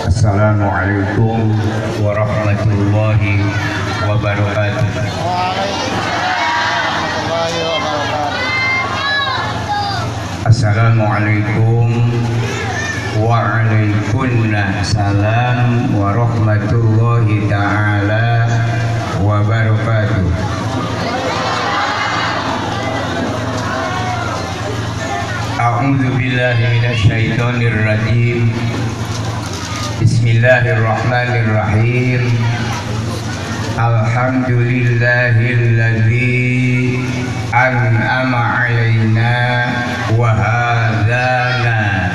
Assalamualaikum warahmatullahi wabarakatuh. Assalamualaikum waalaikumsalam warahmatullahi ta'ala wabarakatuh. A'udzu billahi minasyaitonir rajim. Bismillahirrahmanirrahim. Alhamdulillahilladzi an'ama 'alaina wa hadana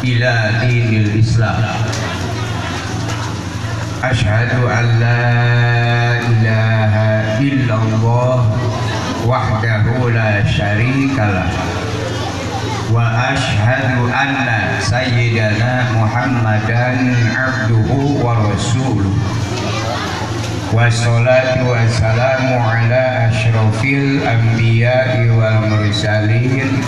ila dinil Islam. Asyhadu an la ilaha illallah wahdahu la syarikalah wa asyhadu anna sayyidana Muhammadan abduhu wa rasuluh. Wassalatu wassalamu ala asyrafil anbiya'i wal mursalin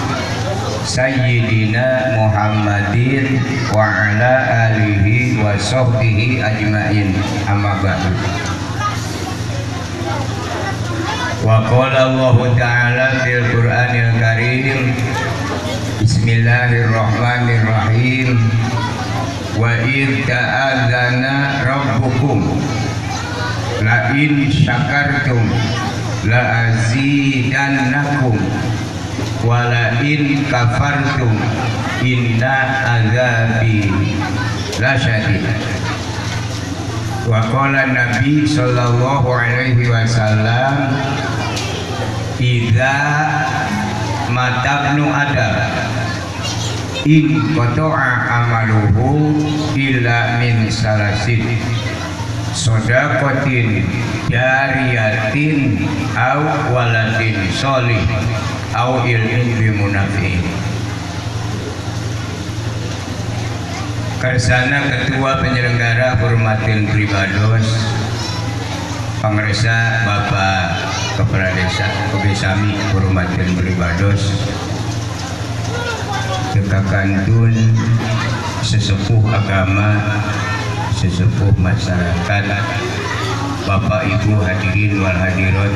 sayyidina Muhammadin wa ala alihi wa sahbihi ajmain. Amma ba'du. Wa qala Allah ta'ala fil Qur'anil Karim. Bismillahirrahmanirrahim. Wa idh ta'adzana rabbukum la in syakartum la azidannakum wa la in kafartum inna azabi la syadid. Wa qala Nabi sallallahu alaihi wasallam, idza matabnu adam in qata'a amaluhu illa min salasin shadaqatin jariyatin aw waladin sholih aw ilmin bimunafi'in. Kersana Ketua Penyelenggara Hormatin Pribados Pangresa Bapak Kepala Desa Kebesami Hormatin Pribados, Kekakantun sesepuh agama, sesepuh masyarakat, Bapak Ibu hadirin wal hadirat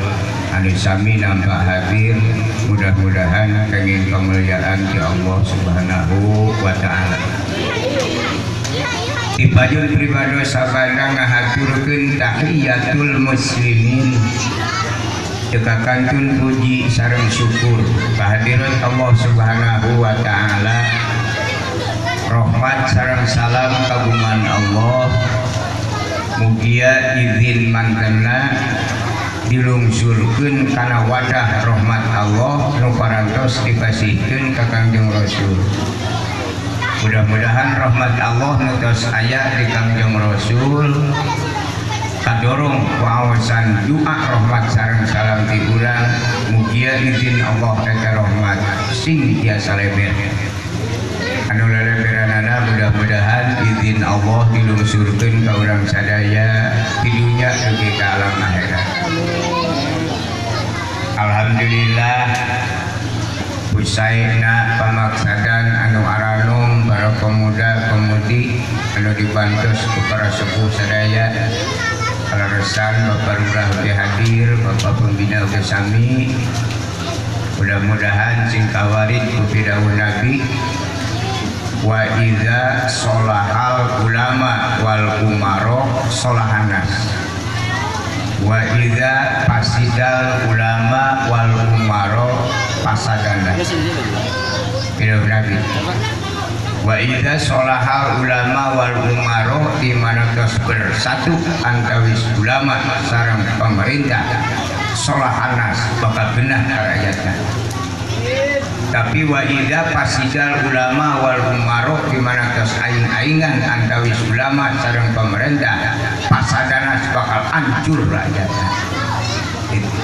anu sami nampak hadir, mudah-mudahan kenging kemuliaan di Allah Subhanahu wa taala. Dipajun Pribados sabana ngahaturkeun tahiyatul muslimin, kekakantun puji sareng syukur kehadiran Allah Subhanahu wa taala. Rahmat sareng salam kagungan Allah mugia izin mangkena dilungsurkeun kana wadah rahmat Allah nu parantos dipasihkeun ka Kangjeng Rasul. Mudah-mudahan rahmat Allah nu tos aya di Kangjeng Rasul kadorong kuawasan doa rahmat sareng salam ti urang mugia izin Allah eta rahmat sing tiasa leber. Anu leleberanana mudah-mudahan izin Allah dilungsurkeun ka urang sadaya di dunya dugi ka alam akhirat. Alhamdulillah usaina pamaksadan anu aranum para pemuda pemudi anu dibantos ku para sepuh sadaya. Kalaresan Bapak Lurah udah hadir, Bapak Pembina udah sami. Mudah-mudahan sing kawarid ku pidawuh Nabi, wa idza sholahal ulama wal umaro sholahanas, wa idza fasidal ulama wal umaro fasadanas. Pidawuh Nabi, wa idza sholahal ulama wal umaro, di mana tos bersatu antawis ulama sareng pemerintah, sholahanas bakal benar rakyatna. Tapi wa idza fasidal ulama wal umaro, di mana tos aing-aingan antawis ulama sareng pemerintah, fasadanas bakal hancur rakyatna. Itu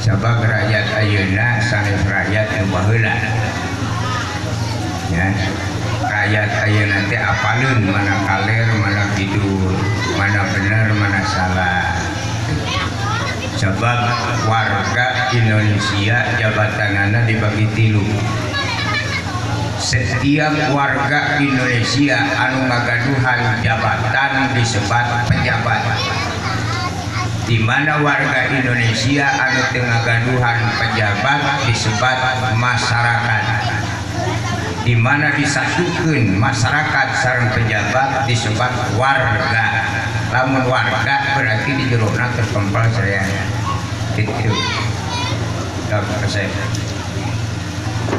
sabab rakyat ayeuna sanes rakyat anu baheula. Ya, rakyat ayeuna teh apaleun mana kaler, mana kidul, mana benar, mana salah. Sebab warga Indonesia jabatanana dibagi 3. setiap warga Indonesia anu ngagaduhan jabatan disebat pejabat, di mana warga Indonesia anu teu ngagaduhan pejabat disebat masyarakat, di mana disatukeun masyarakat sareng pejabat disebat warga. Lamun warga berarti di jerona terkempal saya itu.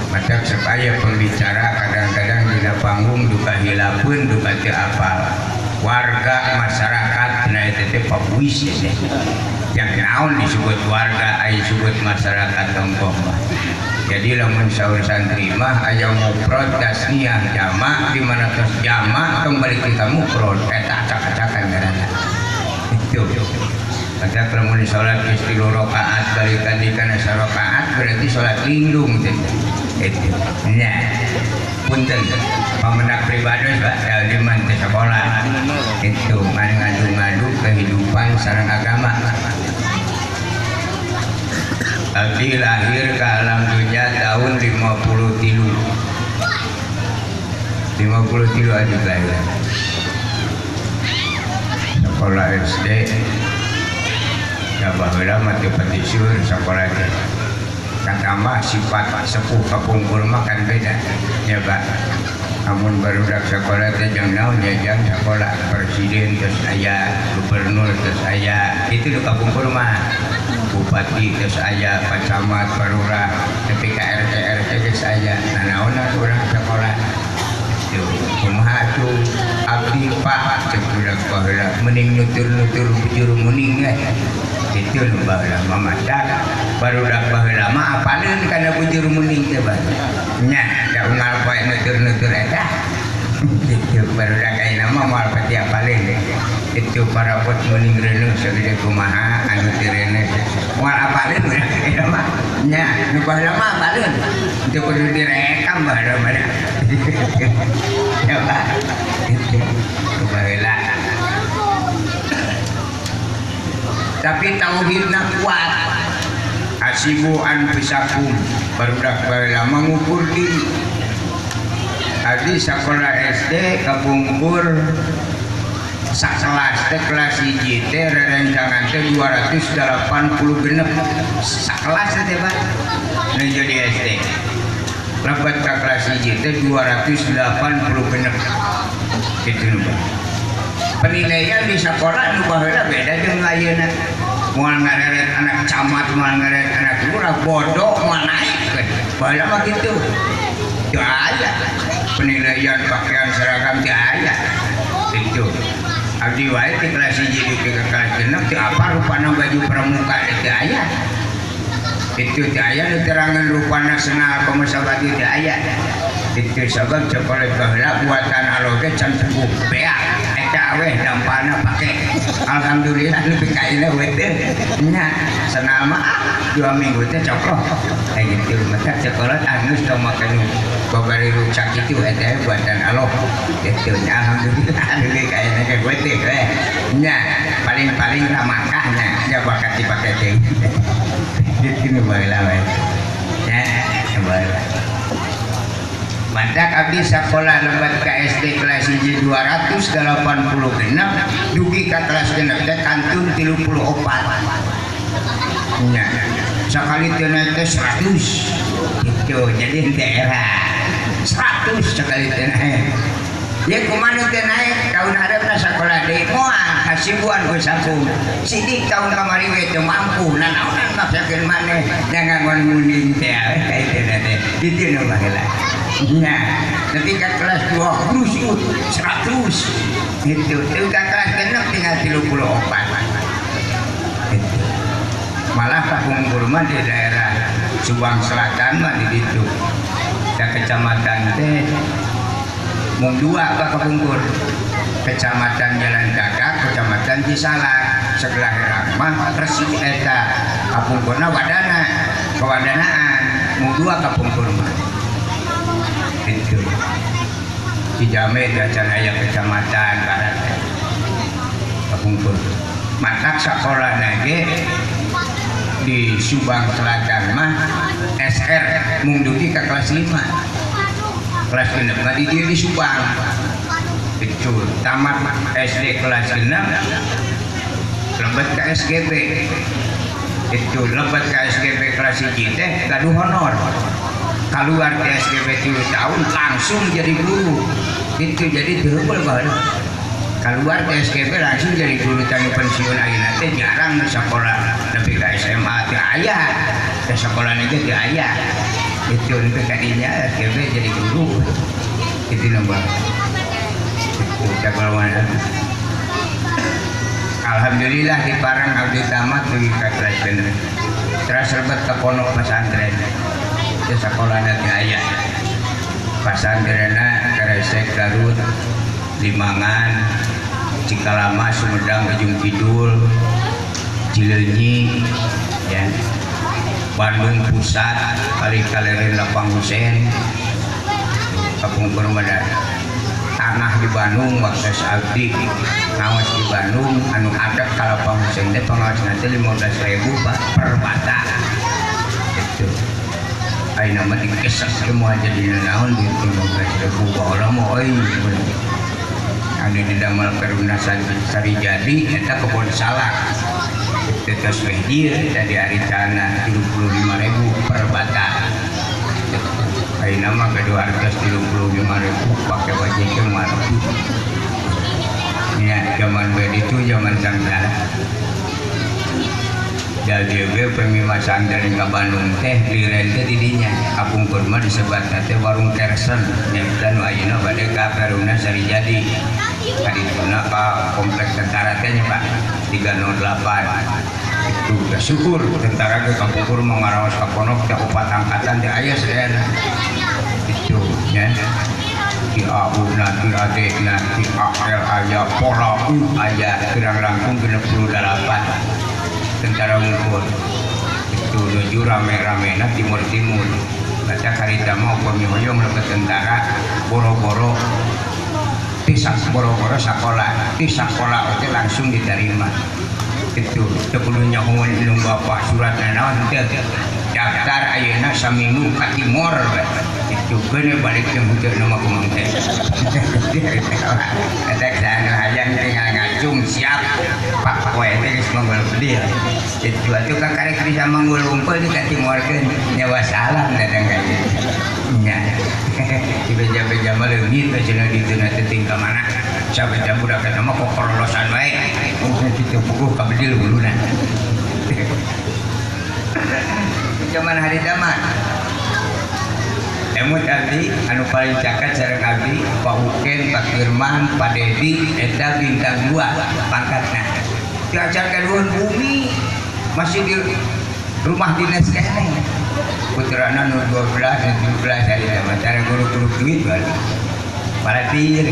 Maka supaya pembicara kadang-kadang di panggung duka hilapun duka teu apal. Warga masyarakat nah itu pabuis yang naon disebut warga aya disebut masyarakat tongkong. Jadi lamun saur santri mah aya mufrad tasniyah jamak di mana terus jamak kembali kita mufrad eta acak-acakan ngaranna. Itu. Maka kalau mau sholat istilah rakaat balikan di kana rakaat berarti sholat lindung itu. Nya punten pamenak pribadi Pak di mantu sekolah itu ngadu-ngadu kehidupan sareng agama. Abdi lahir ke alam dunia tahun 53 aja lahir. Sekolah SD ya baheula mah teu patisur sekolah teh. Katama sifat sepuh kapungkur mah kan beda ya Pak. Amun barudak sekolah teh jeung naon jajan sekolah presiden terus aya gubernur terus aya itu di kapungkur mah bupati terus aya camat lurah tapi ka RT geus aya nah naonna urang sekolah tuh kumaha tuh abdi Pak cek budak baheula mending nutur-nutur bujur muning itu nu baheula mamadak barudak baheula mah apaleun kana bujur muning teh bae nya da unggal poe nutur-nutur eta itu barudak ayeuna mah moal pati apaleun itu para pot muning reuneuh sagede kumaha anu tirene moal apaleun ya mah nya nu baheula mah apaleun teu kudu direkam baheula mah ya Pak itu baheula tapi tauhidna kuat asibu an pisakum barudak baheula mengukur diri adi sekolah SD kapungkur sakelas teh kelas 1 teh rerencangan teh 280 sakelas teh Pak nu jadi SD lebat ke kelas 1 teh 280 itu nu Pak. Penilaian di sekolah nu baheula beda jeung ayeuna. Moal ngareret anak camat, moal ngareret anak lurah bodoh moal naik. Baheula mah kitu. Teu aya. Penilaian pakaian seragam teu aya. Itu. Abdi wae di kelas 1 ke kelas 6 teu apa rupana baju pramuka teu aya. Itu teu aya nu terangan rupana senal pemasabati teu aya. Itu sebab sekolah baheula buatan aloge can cukup beak. Weh dampana pakai alhamdulillah lebih kaila weh nya senal mah 2 minggu teh cokloh kayak gitu maka sekolah anus tong makan babari rucak itu eta buatan Allah gitu nya alhamdulillah lebih kaila ke gue teh nya paling ramakahnya ya bakat dipakai teh gitu baheula weh nya baheula. Mantak abdi sekolah lebat ke SD kelas 1 286 dugi ke kelas genep teh kantun 34 nya sekali teh naik teh 100 itu jadi daerah 100 sekali teh naik ya kumaha teh naik tahun hareup sekolah deui moal hasibuan ku sakum sidik tahun kamari we teu mampu na naonan maksakeun maneh jangan muning teh itu nu baheula. Nah, ketika kelas 20 100 itu ketika kelas genep tinggal 34 itu. Malah kapungkur mah di daerah Subang Selatan mah di situ da kecamatan teh mung 2 ka kapungkur kecamatan Jalan Gagak kecamatan Cisalak sebelah mah resik eta kapungkurna wadana kewadanaan mung 2 kapungkur mah itu Cijame dan aya kecamatan barat kapungkur matak sekolah nage di Subang Selatan mah SR mung dugi ke kelas 5 kelas genep nggak di Subang itu tamat SD kelas genep lebat ke SGB itu lebat ke SGB kelas 1 teh gaduh honor keluar ke SGB 3 tahun langsung jadi guru itu jadi terhubung baru keluar ke SGB langsung jadi guru tani pensiun ayeuna teh jarang sekolah lebih ke SMA teh aya ke sekolah negeri teh aya itu untuk tadinya SGB jadi guru itu nomor itu cakalawana alhamdulillah di Parang abdi tamat di kelas bener terus lebat ke pondok pesantren itu sekolah nanti aya pesantrenna Karesek Garut Limangan Cikalama Sumedang Ujung Kidul Cileunyi ya Bandung Pusat Kali Kalerin Lapang Husein Kampung Permada tanah di Bandung waktu abdi ngawas di Bandung anu adat ka Lapang Husein teh pengawas nanti 15.000 Pak per bata itu ayeuna mah dikesak semua jadi naon di 15.000 baheula mah euy anu didamel perunasan Sari Jadi eta kebon salak tetes wehdir dari Aricana 75.000 per batang ayeuna mah kedua harga 75.000 pakai wajikeun mah ya zaman itu zaman sangkala jadi gue pemimasan dari ke Bandung teh liren teh didinya Kampung Kurma disebat teh warung Kersen dan ayeuna bade ka Peruna Sari Jadi kadituna ka kompleks tentara teh Pak 308 itu udah syukur tentara ke Kampung Kurma ngaraos ka ponok teh 4 angkatan teh aya saeuna itu ya di AU nanti adek nanti AL aya Pola aya kirang langkung 68 tentara ngumpul itu nuju rame-rame na timur-timur baca karita mau pemihoyong lebih tentara boro-boro pisah boro-boro sekolah di sekolah itu langsung diterima itu sebelumnya ngomong ilmu bapak surat naon daftar ayeuna saminggu ka timur itu bener balik ke hujur nama kumang teh ada sana hayang tinggal ngacung siap pak kowe teh geus manggul dia itu atuh ka karek bisa manggul umpul di ka timurkeun nyawa salam datang ka ieu nya di beja-beja mah leungit cenah dituna teh tinggal mana sabeja budak eta mah kok lolosan wae kitu puguh ka bedil uluna zaman hari zaman emut abdi anu paling caket sareng abdi Pak Uken, Pak Firman, Pak Dedi eta bintang 2 pangkatna diajarkan luhur bumi masih di rumah dinas keneh putrana nu 12 dan 17 hari zaman cara guru-guru duit balik paratir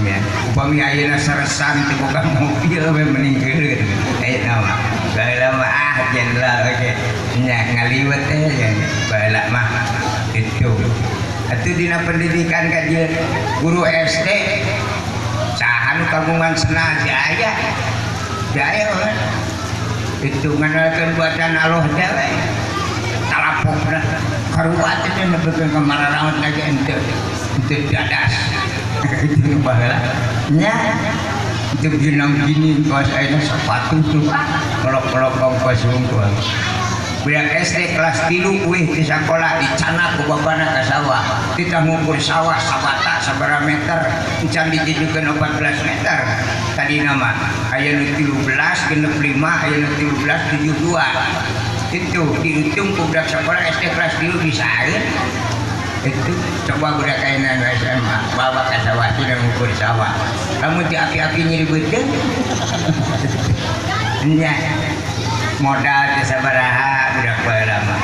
ya upami ayeuna saresan teh boga mobil we meningkeun aya nama baheula mah jenderal oke nya ngaliwet teh ya baheula mah itu atuh dina pendidikan kajian guru SD saha nu kagungan senah jaya itu nganalkeun buatan Allah dewe talapokna karuat teh nebekeun ka mararaot lagi ente dadas itu baheula nya itu ginang gini kaos ayeuna sepatu tuh kolok-kolok kongkos hungkul budak SD kelas 3 wih di sekolah dicanak ku babana ka sawah kita ngukur sawah sabata sabaraha meter encan dijujukeun 14 meter tadi nama aya nu 13 genep 5 aya nu 13 72 itu dihitung ku budak sekolah SD kelas 3 bisa itu coba budak kainan SMA bawa ke sawah tidak ngukur sawah kamu di api-api nyiribeuteun nya modal di sabaraha budak baheula mah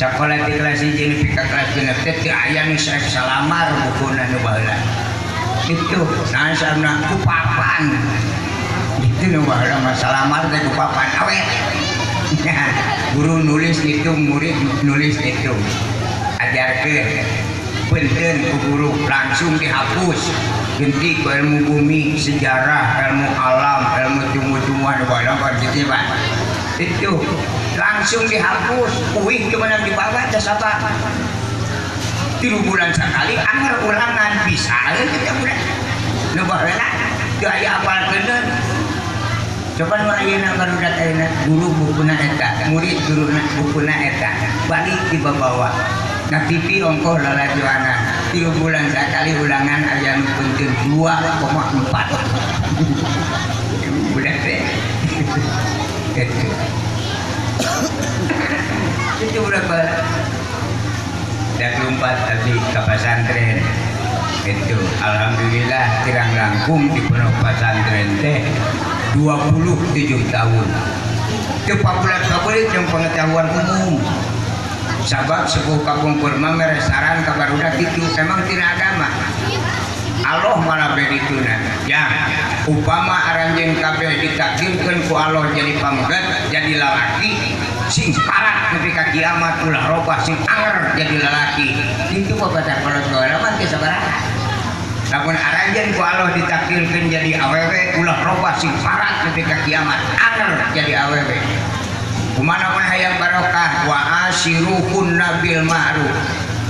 sekolah di kelas 1 nepi ka kelas 6 teh teu aya nu salamar bukuna nu baheula itu nasabna ku papan itu nu baheula mah salamar teh ku papan awet guru nulis itu murid nulis itu ajarkeun punten ku guru langsung dihapus ganti ku ilmu bumi sejarah ilmu alam ilmu tumbuh-tumbuhan bae gitu Pak itu langsung dihapus kuih ke mana dibawa teh sapa 3 bulan sekali anger ulangan bisa kita budak nu baheula teu aya apalkeun coba nu ayeuna barudak ayeuna guru bukuna eta murid guruna bukuna eta balik dibawa na TV ongkoh lalajuana 3 bulan sekali ulangan aya nu penting 2,4 budak teh itu berapa dah kelumpat tadi ke pesantren itu alhamdulillah kirang langkung di pondok pesantren teh 27 tahun itu 14 kabulit yang pengetahuan umum sabab sepuh kampung kurma meresaran kabar udah gitu emang tidak agama Allah malah berituna ya upama aranjeun kabeh ditakdirkeun ku Allah jadi pamgat jadi lalaki sing parat ketika kiamat ulah robah sing anger jadi lalaki itu babadak kolot gola mah teu sabaraha lamun aranjeun ku Allah ditakdirkeun jadi awewe ulah robah sing parat ketika kiamat anger jadi awewe kumaha mun hayang barokah wa asyiruhunna bil ma'ruf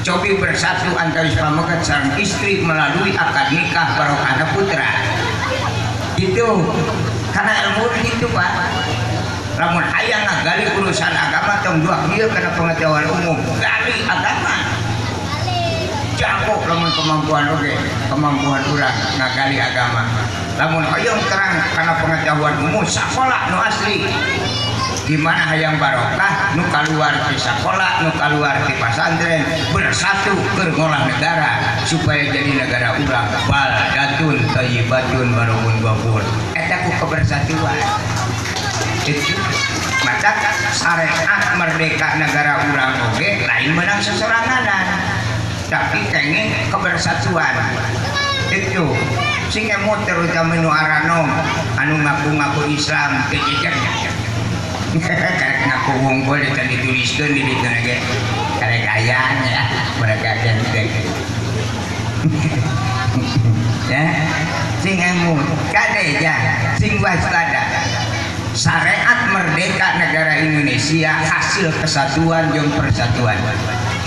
cobi bersatu antara pamegat sareng istri melalui akad nikah barokahna putra itu karena ilmu itu Pak lamun hayang ngagali urusan agama tong dua ieu kana pengetahuan umum gali agama jago lamun kemampuan kemampuan urang ngagali agama lamun hoyong terang kana pengetahuan umum sakola nu asli gimana hayang barokah nu kaluar di sekolah nu kaluar di pesantren bersatu bergolah negara supaya jadi negara urang baldatun thayyibatun barokun ghafur eta ku kebersatuan itu maka syariat merdeka negara urang oge lain menang sesoranganan tapi kenging kebersatuan itu sing emot terutama nu aranom anu ngaku-ngaku Islam kejejak karek ngaku wongkol dan dituliskan di situ lagi karek ayaan ya mereka cantik ya sing emu kadeja sing waspada syariat merdeka negara Indonesia hasil kesatuan jeung persatuan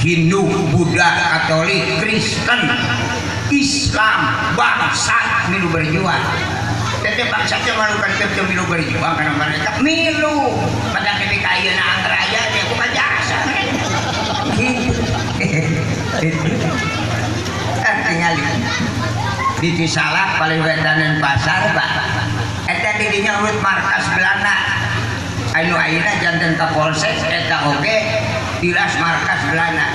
Hindu, Buddha, Katolik, Kristen, Islam, bangsa milu berjuang tetep bangsa teh malukan tetep milu berjuang karena mereka milu pada ketika ayeuna angker aya dia buka jasa tinggal di Cisalak paling wedanan pasar Pak eta didinya urut markas Belanda anu ayeuna janten Kapolsek eta oge tilas markas Belanda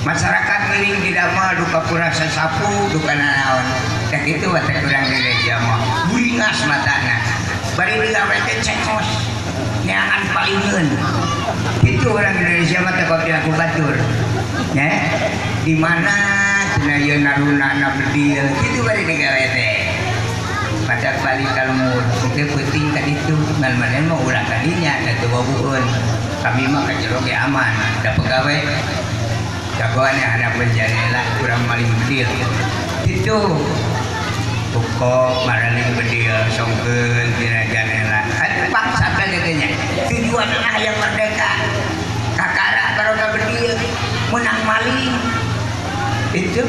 masyarakat miring tidak mau duka pura sasapu duka nanaon tak itu watak kurang gereja mah buringas matana bari digawe teh cekos nyangan palingeun itu orang Indonesia mah teh kopi aku batur ya di mana cenah yeun naruna berdil kitu bari digawe teh pada bali kalmur teu penting ka ditu ngan maneh mah urang kadinya da teu bobueun kami mah ka jero ge aman da pegawe jagoannya ada penjara kurang maling bedil itu pokok maraling bedil songkeun tina janela ada bangsa katanya tujuan yang merdeka kakara baroga bedil menang maling itu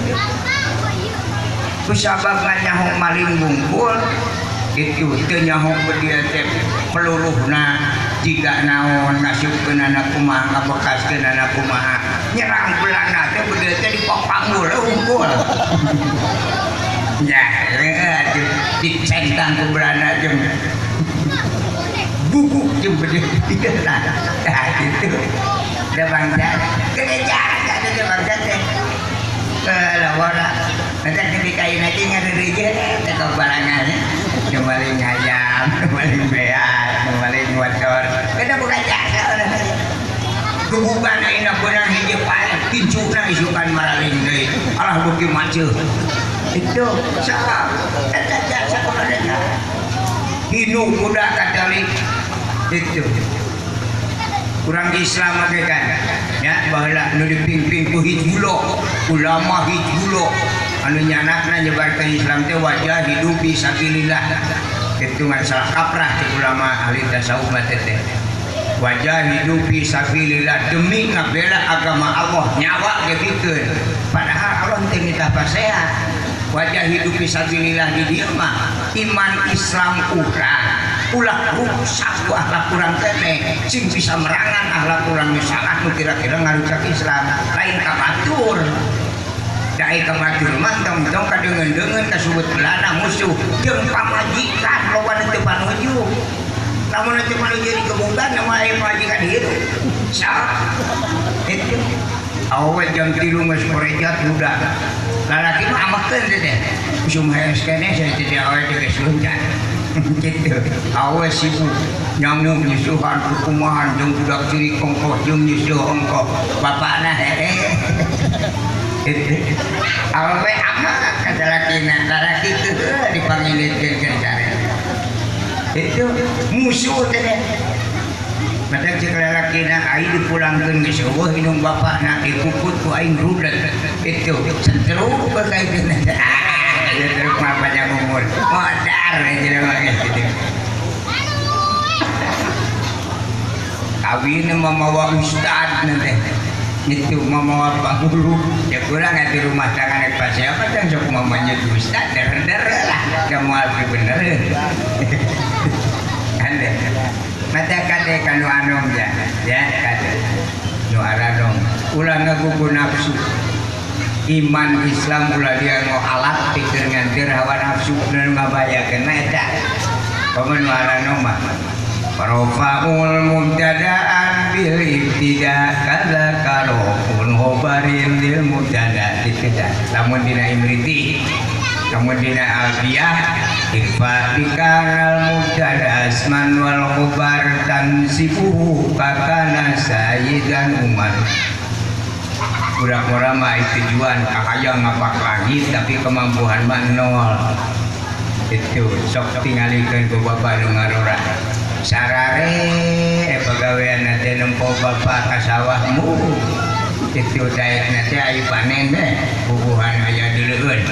kusabab nganyahong maling bungkul itu teu nyahong bedil teh peluluhna jika naon nasibkeun anak kumaha ngabekaskeun anak kumaha nyerang Belanda teh bedil teh dipapanggul unggul ya dicentang ku Belanda jeung buku jeung bedil nah gitu da bangsa gereja ada bangsa teh lawara nanti ketika ini nanti ngagereja teh kebarangan kembali ngayam kembali beat kembali motor kita bukan jasa kebukan aina benar hiji paling kincukna isukan maraling deui alah beuki maceu itu saha eta jasa kemerdekaan Hindu Buddha Katolik itu kurang Islam lagi kan ya baheula nu dipingping ku Hizbullah ulama Hizbullah anu nyanakna nyebarkeun Islam teh wajah hidup fisabilillah itu ngan salah kaprah ti ulama ahli tasawuf teh wajah hidup fisabilillah demi ngabela agama Allah nyawa gebikeun padahal Allah teu nitah sehat wajah hidup fisabilillah di dieu mah iman Islam urang ulah rusak ku akhlak urang teh sing bisa merangan akhlak urang nu salah nu kira-kira ngarusak Islam lain kabatur dai kabatur mah tong kadeungeun-deungeun kasebut belana musuh jeung pamajikan loba teu panuju lamun teu panuju di kebukan nama aya pamajikan hidup sah itu awe jam 3 geus korejat udah lalaki mah amakeun teh usum hayos keneh saya teh awe teh geus luncat gitu awe sibuk nyamuk nyusuhan kumahan jeung budak ciri kongkoh jeung nyusuh ongkoh bapakna awe ama kata laki itu dipanggilkeun ke cara itu musuh teh mata cek lalakina aing dipulangkeun geus eueuh indung bapakna dikukut ku aing rudet itu centruk berkaitan terus mah panjang umur modar jelema gitu kawin mamawa ustad nanti itu mamawa pangguru ya kurang di rumah tangga nek pas siapa dan sok mamanya ustad der lah kamu alfi bener ande mata kade kanu anom ya kade nu aradong ulah ngagugu nafsu iman Islam ulah dia ngo alat pikir ngantir hawa nafsu dan ngabayakeun eta paman nu aradong mah Rafaul mubtada'an bil ibtida kadza karofun hobarin lil mubtada tidak lamun dina imriti lamun dina alfiyah ifa dikanal mubtada asman wal khobar tansifuhu kakana sayyidan umar pura-pura mah tujuan kakayang ngapak langit tapi kemampuan mah nol itu sok tingalikeun ku bapak nu ngarora sarare pagawean nanti nempo bapak ka sawahmu itu daek nanti ayu panen deh bubuhan aya dileueun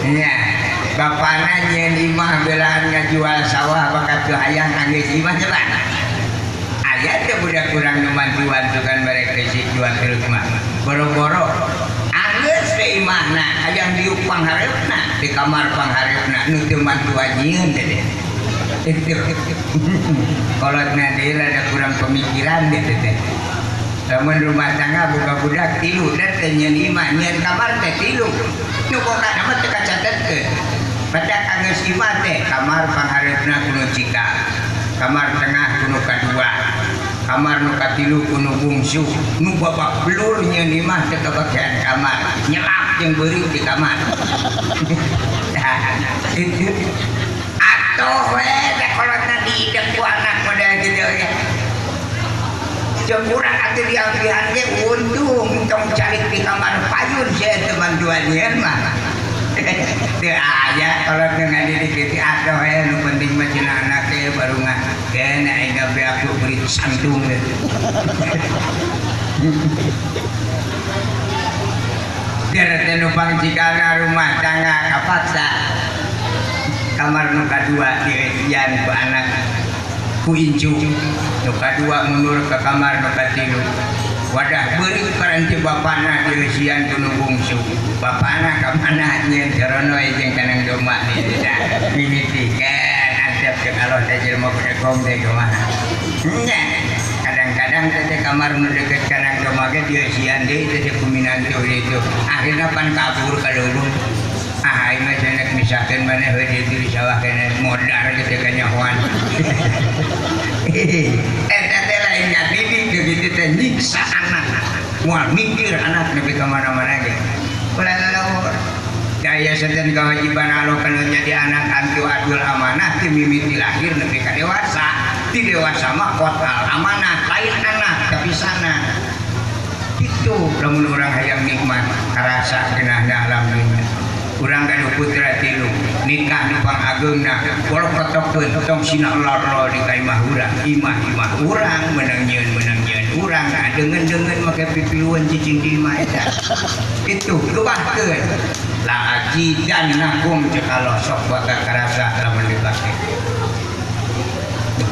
ya bapana nyeun imah belaan ngajual sawah bakat teu hayang anggeus imah coba aya teh budak kurang nu mantuan tukan mereka si jual terus mah boro-boro anggeus teh imahna hayang diuk pangharepna di kamar pangharepna nu teu mantuan nyieun teh itu kolotna deui rada kurang pemikiran teh lamun rumah tangga buka budak tilu dan teh nyieun imah nyieun kamar teh tilu nu pokona mah teu kacatetkeun badak anggeus imah teh kamar pangharepna kuno cika kamar tengah kuno kadua kamar nu katilu kuno bungsu nu babak belur nyieun imah teh kabagian kamar nyelap jeung beuring di kamar itu atoh we teh kolotna diidep ku anak model kitu ge jeung urang atuh diambihan ge untung tong calik di kamar payun saya teman duanian mah teu aya kalau dengan didik itu atoh we nu penting mah cenah anak ge baru ngagen aing gawe aku beri santung Gerete numpang cikana rumah tangga kapaksa kamar nu kadua diesian ku anak ku incu nu kadua mundur ke kamar nu katilu wadah beuring paranti bapana diesian ku nu bungsu bapana ka mana nyeun jarono jeung kanang domba ni mimitikan adab jeung Allah teh jelema pedegong teh kumaha nya kadang-kadang teh kamar nu deukeut kanang domba ge diesian deui teh kuminantu itu akhirna pan kabur ka leuweung aing mah cenah misakeun maneh we di sawah kene modar ge teh kanyahoan eta teh lain ngadidik gitu teh nyiksa anak moal mikir anak nepi ka mana-mana ge ulah daya seten kewajiban Allah kana jadi anak antu adul amanah ti mimiti lahir nepi ka dewasa ti dewasa mah kotal amanah lain anak tapi sana itu lamun urang hayang nikmat karasa geunahna alam dunya urang kana putra tilu nikah di pangageungna walau ketokkeun tong sina loro di ka imah urang menang nyieun urang deungeun make pipiluan cicing di imah eta itu luahkeun la ajidan nakum cek Allah sok bakal karasa lamun dipake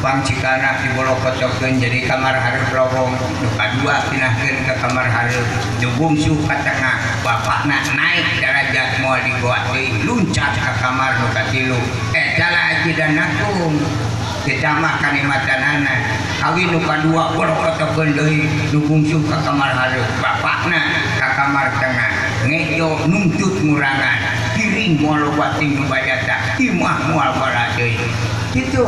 Bang cikana dibolok-kocokeun jadi kamar hareup lowong, nu kadua pinahkeun ke kamar hareup, nu bungsu ka tengah, bapakna naik derajat moal digoa deui, luncat ka kamar nu katilu. Eta lah ajidannakum. Kita mah kanimatanana kawin nu kadua bolok-kocokeun deui, nu bungsu ka kamar hareup, bapakna ka kamar tengah, ngejo nuntut ngurangan, piring moal loba ting nu bayata, imah moal bala deui. Itu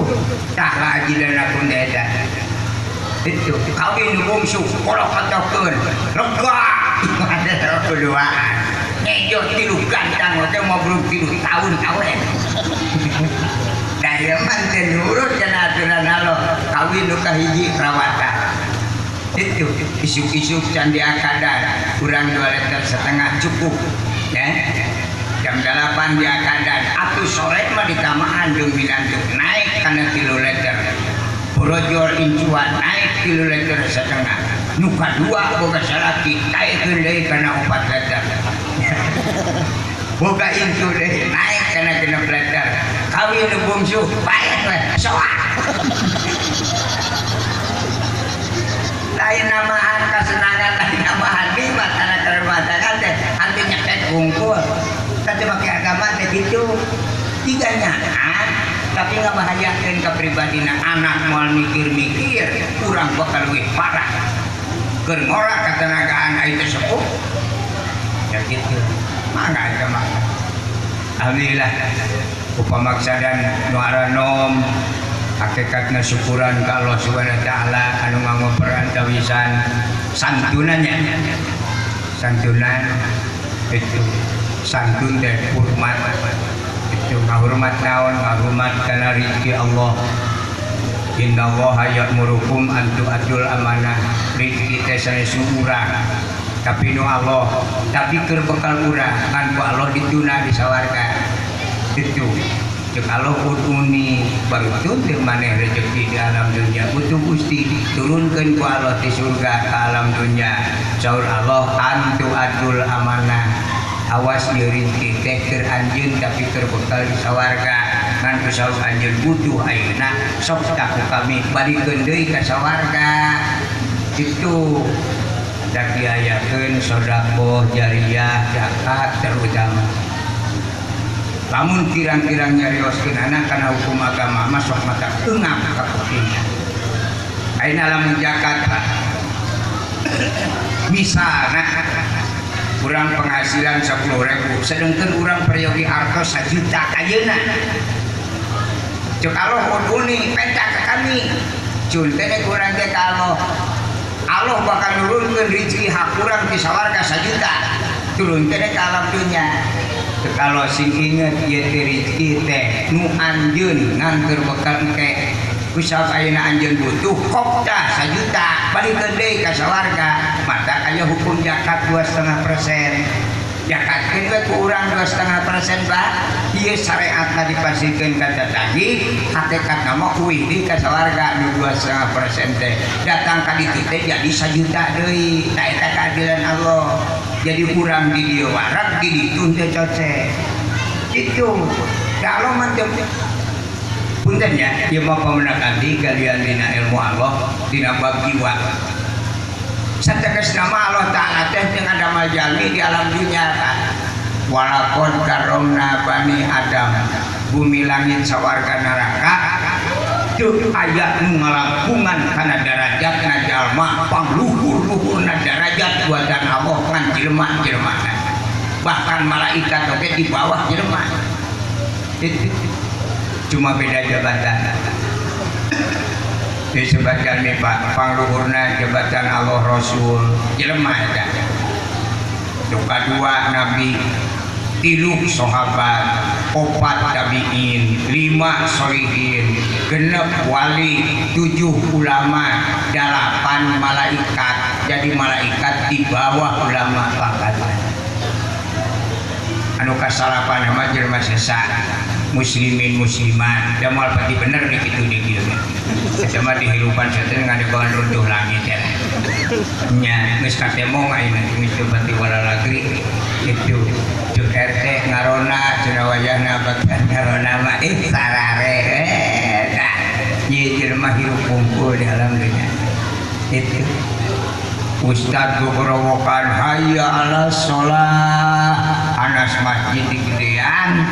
tah lagi dan aku neda itu kawin bungsu kalau katakan lega ada keduaan ngejo tilu gantang waktu mau belum tilu tahun dari manten nurut dan aturan Allah kawin luka hiji perawatan itu isuk-isuk candi akadar kurang 2,5 liter cukup ya. Jam 8 di akadan atuh sore mah di tamaan jeung binantuk naik kana 3 liter borojol incuan naik 3 liter setengah nu kadua boga salaki taikeun deui kana 4 liter boga incu deui naik kana 6 liter kawin nu bungsu bae we soak lain namaan kasenangan lain namaan nikmat kana keremantangan teh anti nyekek bungkul tapi pakai agama teh gitu tiganya tapi nggak bahayakan ke pribadina anak mau mikir-mikir kurang bakal lebih parah kermorak ketenagaan itu sepuh ya gitu mangga agama alhamdulillah upamaksa dan nuara nom hakikatnya syukuran ke Allah subhanahu wa ta'ala anu ngamoperan tawisan santunannya santunan itu santun dan hormat itu ngahormat naon ngahormat karena rizki Allah inna Allah ya'murukum an tu'addul amanah rizki teh sanesu urang tapi nu Allah tapi keur bekal urang ngan ku Allah dituna di sawarga itu cek Allah uduni baru teu maneh rezeki di alam dunia butuh Gusti turunkeun ku Allah di surga ke alam dunia saur Allah an tu'addul amanah awas dirinci teh keur anjeun tapi keur bekal di sawarga ngan saur anjeun butuh ayeuna sok ka kami balikeun deui ka sawarga itu dak diayakeun sedekah jariyah zakat terutama lamun kirang-kirang nyarioskeun anak kana hukum agama masuk mata eungap ka kupingna ayeuna lamun zakat misalna kurang penghasilan 10.000 sedangkan kurang peryogi artos 1 juta ayeuna cek Allah uduni penta ke kami cuntene kurang ke kalau Allah bakal nurunkeun rezeki hak kurang di sawarga 1 juta turun teh ke alam dunia kalau sing inget ieu teh rezeki teh nu anjeun ngan keur bekal engke usah ayeuna anjeun butuh kok dah 1 juta balikeun deui ka sawarga mata aya hukum zakat 2,5% zakatkeun we ku urang 2,5% Pak ieu syariatna dipasikeun ka tatagi hakikatna mah kuih deui ka sawarga nu 2,5% teh datang ka ditu teh jadi 1 juta deui ta eta keadilan Allah jadi kurang di dieu warak di ditu teh cocek kitu da Allah mah punten ya, dia mau pemenangkan di kalian dina ilmu Allah, dina bab jiwa. Sateges nama Allah Ta'ala teh jeung ada majalmi di alam dunia kan. Walakon karomna bani Adam, bumi langit sawarga neraka. Teu aya nu ngalangkungan kana darajatna jalma pangluhur-luhurna derajat buatan Allah ngan jelema-jelemana. Bahkan malaikat oge di bawah jelema. Cuma beda jabatan disebutkan nih Pak pangluhurna jabatan Allah Rasul jelema eta duka 2 Nabi 3 sahabat 4 tabiin 5 sholihin 6 wali 7 ulama 8 malaikat jadi malaikat di bawah ulama pangkatan anu kasalapan nama jelema sesat muslimin muslimat da moal pati bener nih kitu di kieu eta mah dihirupan saten ngadegoan runtuh langit ya nya geus katemong ayeuna geus pati walalagri kitu cuk RT ngarona cenah wayahna bagian ngarona mah sarare tah nyi jelema hirup kumpul di alam dunia itu Ustad gogorowokan hayya ala sholat anas masjid di gedean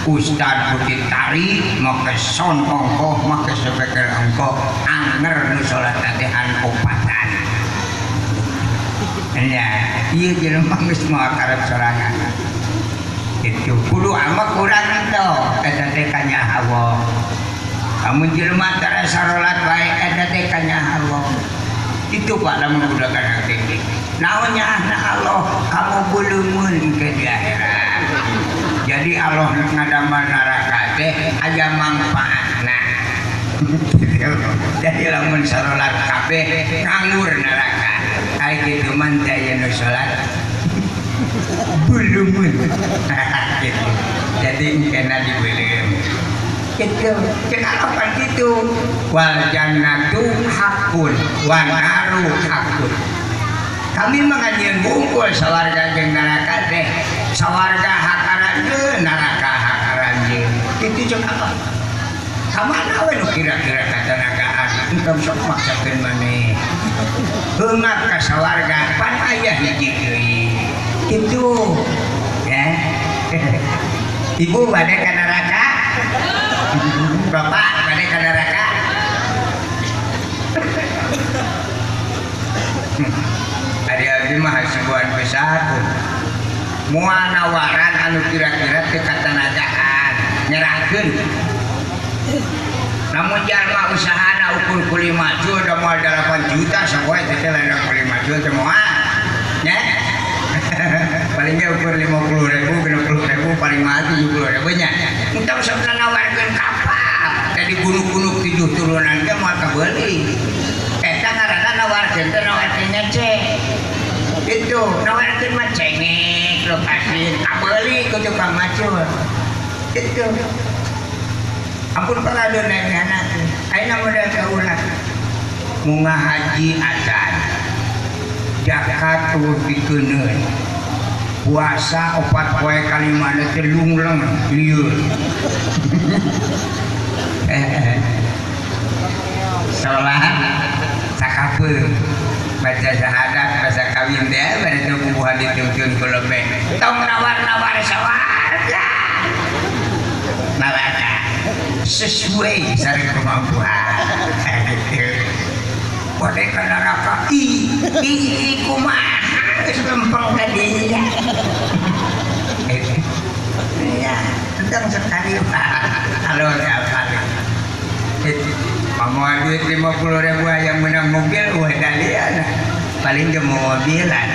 Ustad putih tarik make son ongkoh make sebekel ongkoh anger nu sholat latihan opatan ya iya jelema geus moal karep sorangan itu kudu ama kurang itu eta teh kanya Allah kamu jelema tara sarolat bae eta teh kanya Allah itu Pak lamun budakan hati naonnya anak Allah kamu bulumun ke di akhirat jadi Allah ngadamel neraka teh aya manfaatna jadi lamun sarolat kabeh nganggur neraka ai kitu man teh aya nu salat bulumun gitu jadi kena dibeuleum gitu kenapa gitu wal jannatu hakun wa naru hakun kami mengajian bungkul sawarga jeung neraka teh sawarga hakaranjeun neraka hakaranjeun itu jeung apa samana we nu kira-kira katanagaan engkau sok maksakeun maneh beungat ka sawarga pan aya hiji deui kitu ya ibu bade ka neraka bapak bade ka neraka Ari abdi mah hasibuan besar moal nawaran anu kira-kira teu katanagaan nyerahkeun namun jalma usahana ukur kuli maju udah moal 8 juta sapoe teh lain kuli maju teh moal nya palingnya ukur 50.000 60.000 paling maju 70.000 nya entah usah nawarkeun kapal jadi gunung-gunung 7 turunan teh moal kabeuli eta ngaranna nawarkeun teh nawarkeun cek itu nawarkeun mah cengek lokasi kabeuli ku tukang macul itu ampun peradeun anak ayeuna modal kaulah munga haji adzan zakat tuh dikeuneuan puasa 4 poe kalimana teh lungleng lieur salat sakapeung baca syahadat baca kawin teh bade teu bubuhan dituntun ku lebeh tong nawar-nawar sawarga neraka sesuai sari kemampuan bade ka neraka ih kumaha geus lempeng ka dinya ya tentang sekali Pak halo apa pamoal duit 50.000 yang menang mobil wah dalian paling dia mau mobilan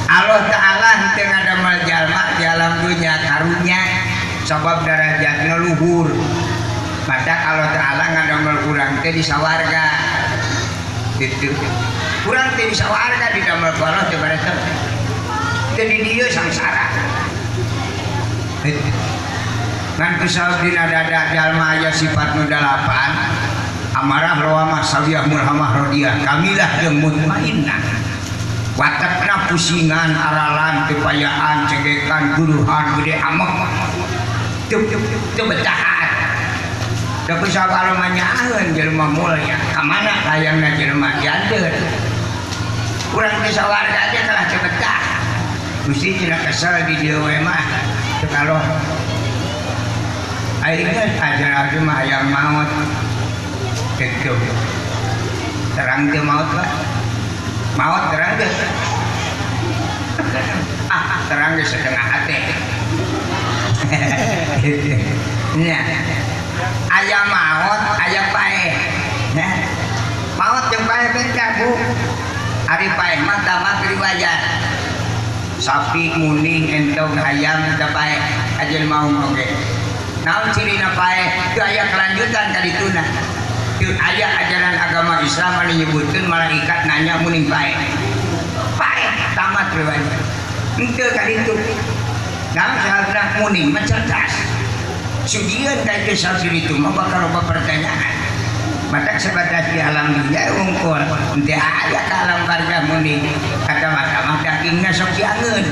Allah Ta'ala henteu ngadamel jalma di alam dunia karunya sabab derajatna luhur badak Allah Ta'ala ngadamel urang teh di sawarga gitu urang teh di sawarga didamel ku Allah teh bareta teh di dieu sangsara ngan kusal dina dada jalma aya sifat nu 8 amarah lawamah sawiyah mulhamah radiyah kamilah jeung mutmainnah watakna pusingan aralan kepayaan cegekan guruhan gede ameh teu betahan da kusal kalau nyaeun jelema mulya ka mana layangna jelema jandeun urang teh sawarga teh telah teu betah gusti cenah kesel di dieu we mah teu kaloh akhirnya ajar mah yang maut itu terang ke maut Pak maut terang ke terang ke setengah hati ya ayam maut ayam paeh ya maut yang paeh beda Bu hari paeh mah tamat riwayat sapi muning entong ayam teu paeh ajeun mau oge naon cirina paeh teu aya kelanjutan ka dituna teu aya ajaran agama Islam anu nyebutkeun malaikat nanya muning paeh tamat riwayat henteu ka ditu naon sahabatna muning mah cerdas sugieun ka teh saksi ditu mah bakal loba pertanyaan matak sebatas di alam dunia wungkul teu aya ka alam warga muning kata-kata mah dagingna sok diangeun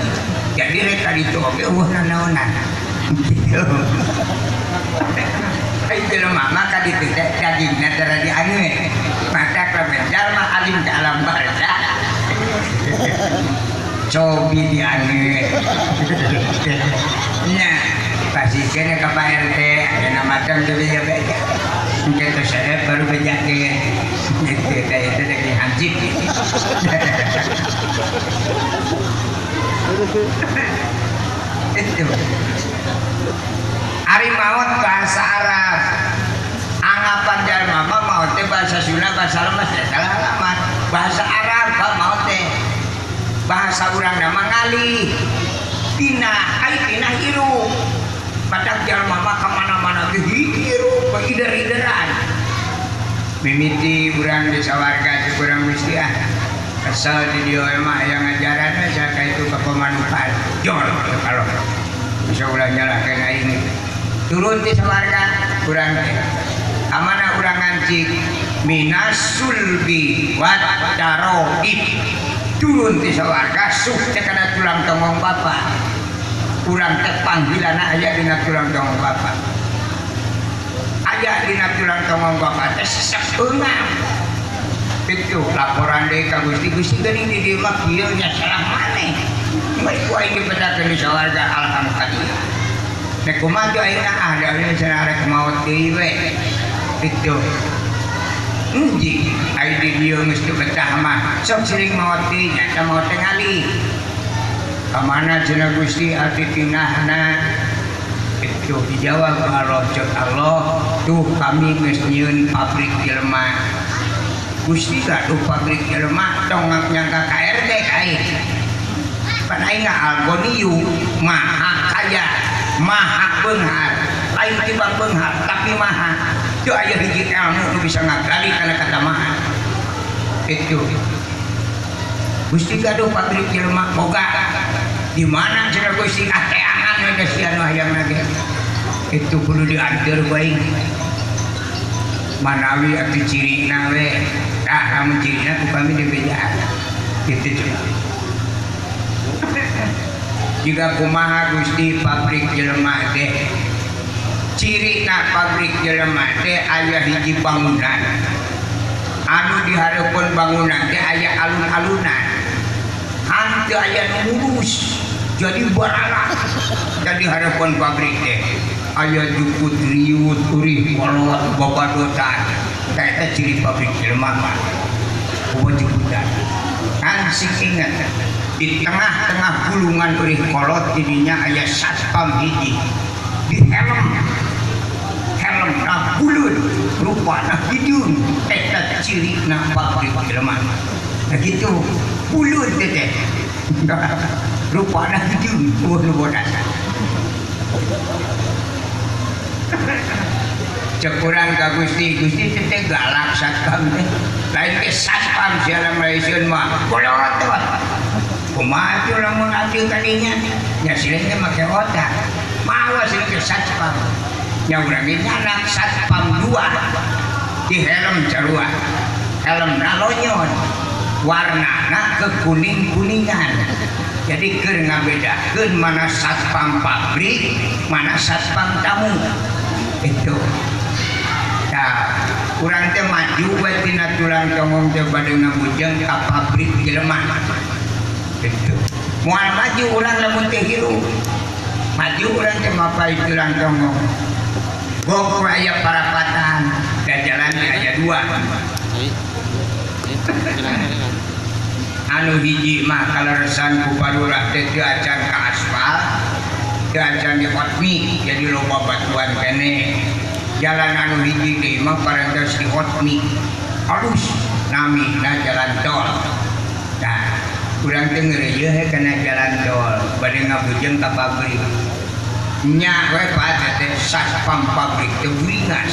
jadi rek ka ditu oge eueuh naonan gitu Itu lemah maka ditetek dagingnya teradi angin maka kebenjar mah alim ke alam barzah cobi di angin nya pastikan ke Pak RT ada macam tu dia baca mungkin tu saya baru baca ke itu daging hansip itu hari maut bahasa Arab anggapan jalma maut teh bahasa Sunda bahasa lemas salah alamat bahasa Arab maut teh bahasa urang nama ngali tina hirup padak jalma mah kemana-mana hirup hider-hideran mimiti urang di sawarga kurang mesti asal di dia emang yang ngajaran saya kayak itu kepemanfaat jor kalau bisa ulah nyalahkan ini turun di sawarga kurang amana urang ngancik minasulbi wat daroid turun di sawarga suh kana tulang tongong bapak kurang teh panggilan aya dina tulang tongong bapak aya dina tulang tongong bapak teh sesek beungang itu laporan deh ka Gusti geuning di dieu mah kieu nya salah maneh bae ku aing dipedakeun di sawarga alhamdulillah nek kumaha ayeuna ada ini arek maot deui we itu enjing aya di dieu geus teu betah mah sok sering maot deui nya ta maot teh ngali kamana cenah Gusti arti tinahna itu dijawab Allah Allah tuh kami geus nyieun pabrik jelema Gusti gaduh pabrik jelema dong nyangka KRT kae pan aing algoniu maha kaya maha beunghar lain tibang beunghar tapi maha teu aya hiji ilmu nu bisa ngagali kana kata maha itu Gusti gaduh pabrik jelema boga di mana cenah Gusti ateangan geus anu hayang nage itu kudu dianteur bae manawi ati cirina we kamu cirina ku kami dibejaan gitu cuma jika kumaha Gusti pabrik jelema teh cirina pabrik jelema teh aya hiji bangunan anu dihareupeun bangunan teh aya alun-alunan hanteu aya nu mulus jadi barala jadi hareupeun pabrik teh aya jukut riut urih kolot babadotan eta ciri pabrik jelema mah jukutan kan sing ingat di tengah-tengah gulungan urih kolot didinya aya satpam hiji di helm na buleun rupana hidung eta cirina pabrik jelema mah gitu buleun teh rupana hidung nu bodas cekurang ka Gusti teh galak satpam teh lain ke satpam siaran Malaysia mah kolot teh kumaha teh lamun abdi kadinya nya sileun teh make otak mawa sileun ke satpam nya urang ge nyana satpam 2 di helm carua helmna lonyon warnana kekuning-kuningan jadi keur ngabedakeun mana satpam pabrik mana satpam tamu itu nah urang teh maju bae tina tulang tongong teh bade ngabujeng ka pabrik jelema itu moal maju urang lamun teh hirup maju urang teh mapai tulang tongong gok aya parapatan dan jalannya aya 2 anu hiji mah kaleresan ku parurah teh teu acan ka aspal teu acan di hotmi jadi loba batuan kene jalan anu hiji deui mah parantos di hotmi halus namina jalan tol nah urang teh ngeureuyeuh kana jalan tol bade ngabujeng ka pabrik nya we pada teh satpam pabrik teh beringas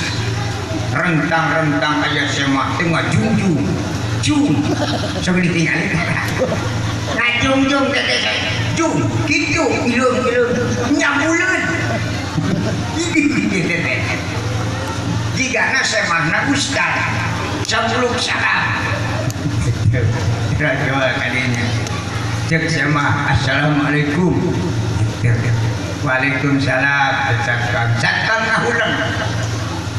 rentang-rentang aya semah teh ngajungjung jung sampai ditinggalin ngajungjung teh jung gitu ileung nyamuleun jigana semahna ustad sabluk salam raja kadinya cek semah assalamualaikum Waalaikumsalam. Satpam ngahuleng.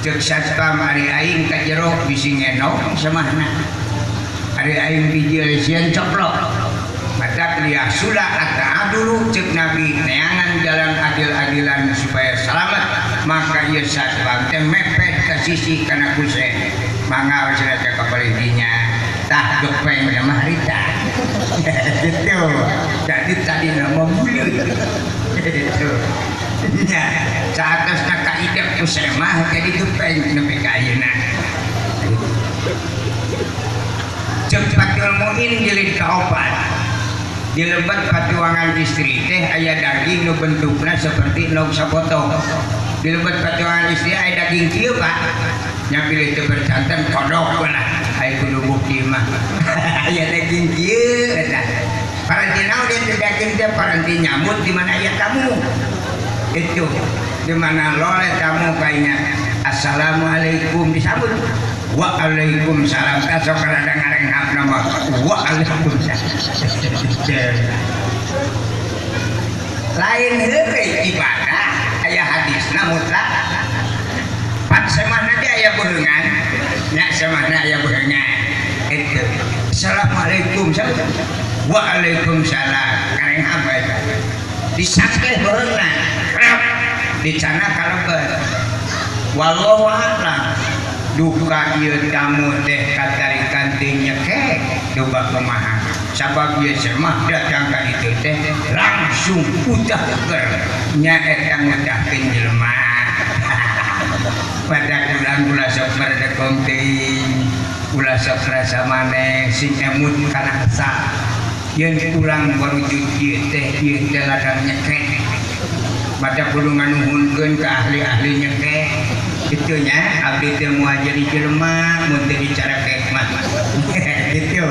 Cek satpam ari aing ka jero bisi ngenong samahna. Ari aing bijil sieun coplok. Mata liah sulah ata dulu cek Nabi neangan jalan adil-adilan supaya selamat, maka ieu satpam teh mepet ka sisi kana kuse. Mangga wis rada kapalidinya. Tah gepeng mah harita. Gitu. Jadi tadi nama bulu. Gitu. Ya, saatnya kaidah kusemah jadi gepeng nepi ka ayeuna. Cepat ilmuin jilid kaopat. Dilebat patuangan istri teh aya daging nu bentukna seperti nog sapotong. Dilebat patuangan istri aya daging kieu Pak. Nya pilih teu bersanten kodok lah. Aya kudu bukti mah. Aya daging kieu eta. Parantina udah daging teh paranti nyambut di mana aya tamu. Itu di mana loleh tamu kayaknya assalamualaikum disambut. Waalaikumsalam. Kasok kada ngarenghap nama waalaikumsalam. Lain heureuy ibadah aya hadisna mutlak. Pan semahna teh aya beungan, nya semahna aya beungan. Itu. Assalamualaikum. Waalaikumsalam. Ngarenghap eta. Disakeh beungan. Dicana kaleukeun. Wallahu a'lam. Duka ieu tamu teh katarikan teh nyekek coba kumaha sabab ieu semah datang ka ditu teh langsung utah keur nya eta ngudahkeun jelema pada ulang sok berdekong teuing ulah sok rasa maneh sing emut kana asa yen urang baru cuci teh ieu teh ladang nyekek pada kudu nganuhunkeun ka ahli-ahli nyekek itunya abdi teh moal jadi jelema mun teu dicara hikmah gitu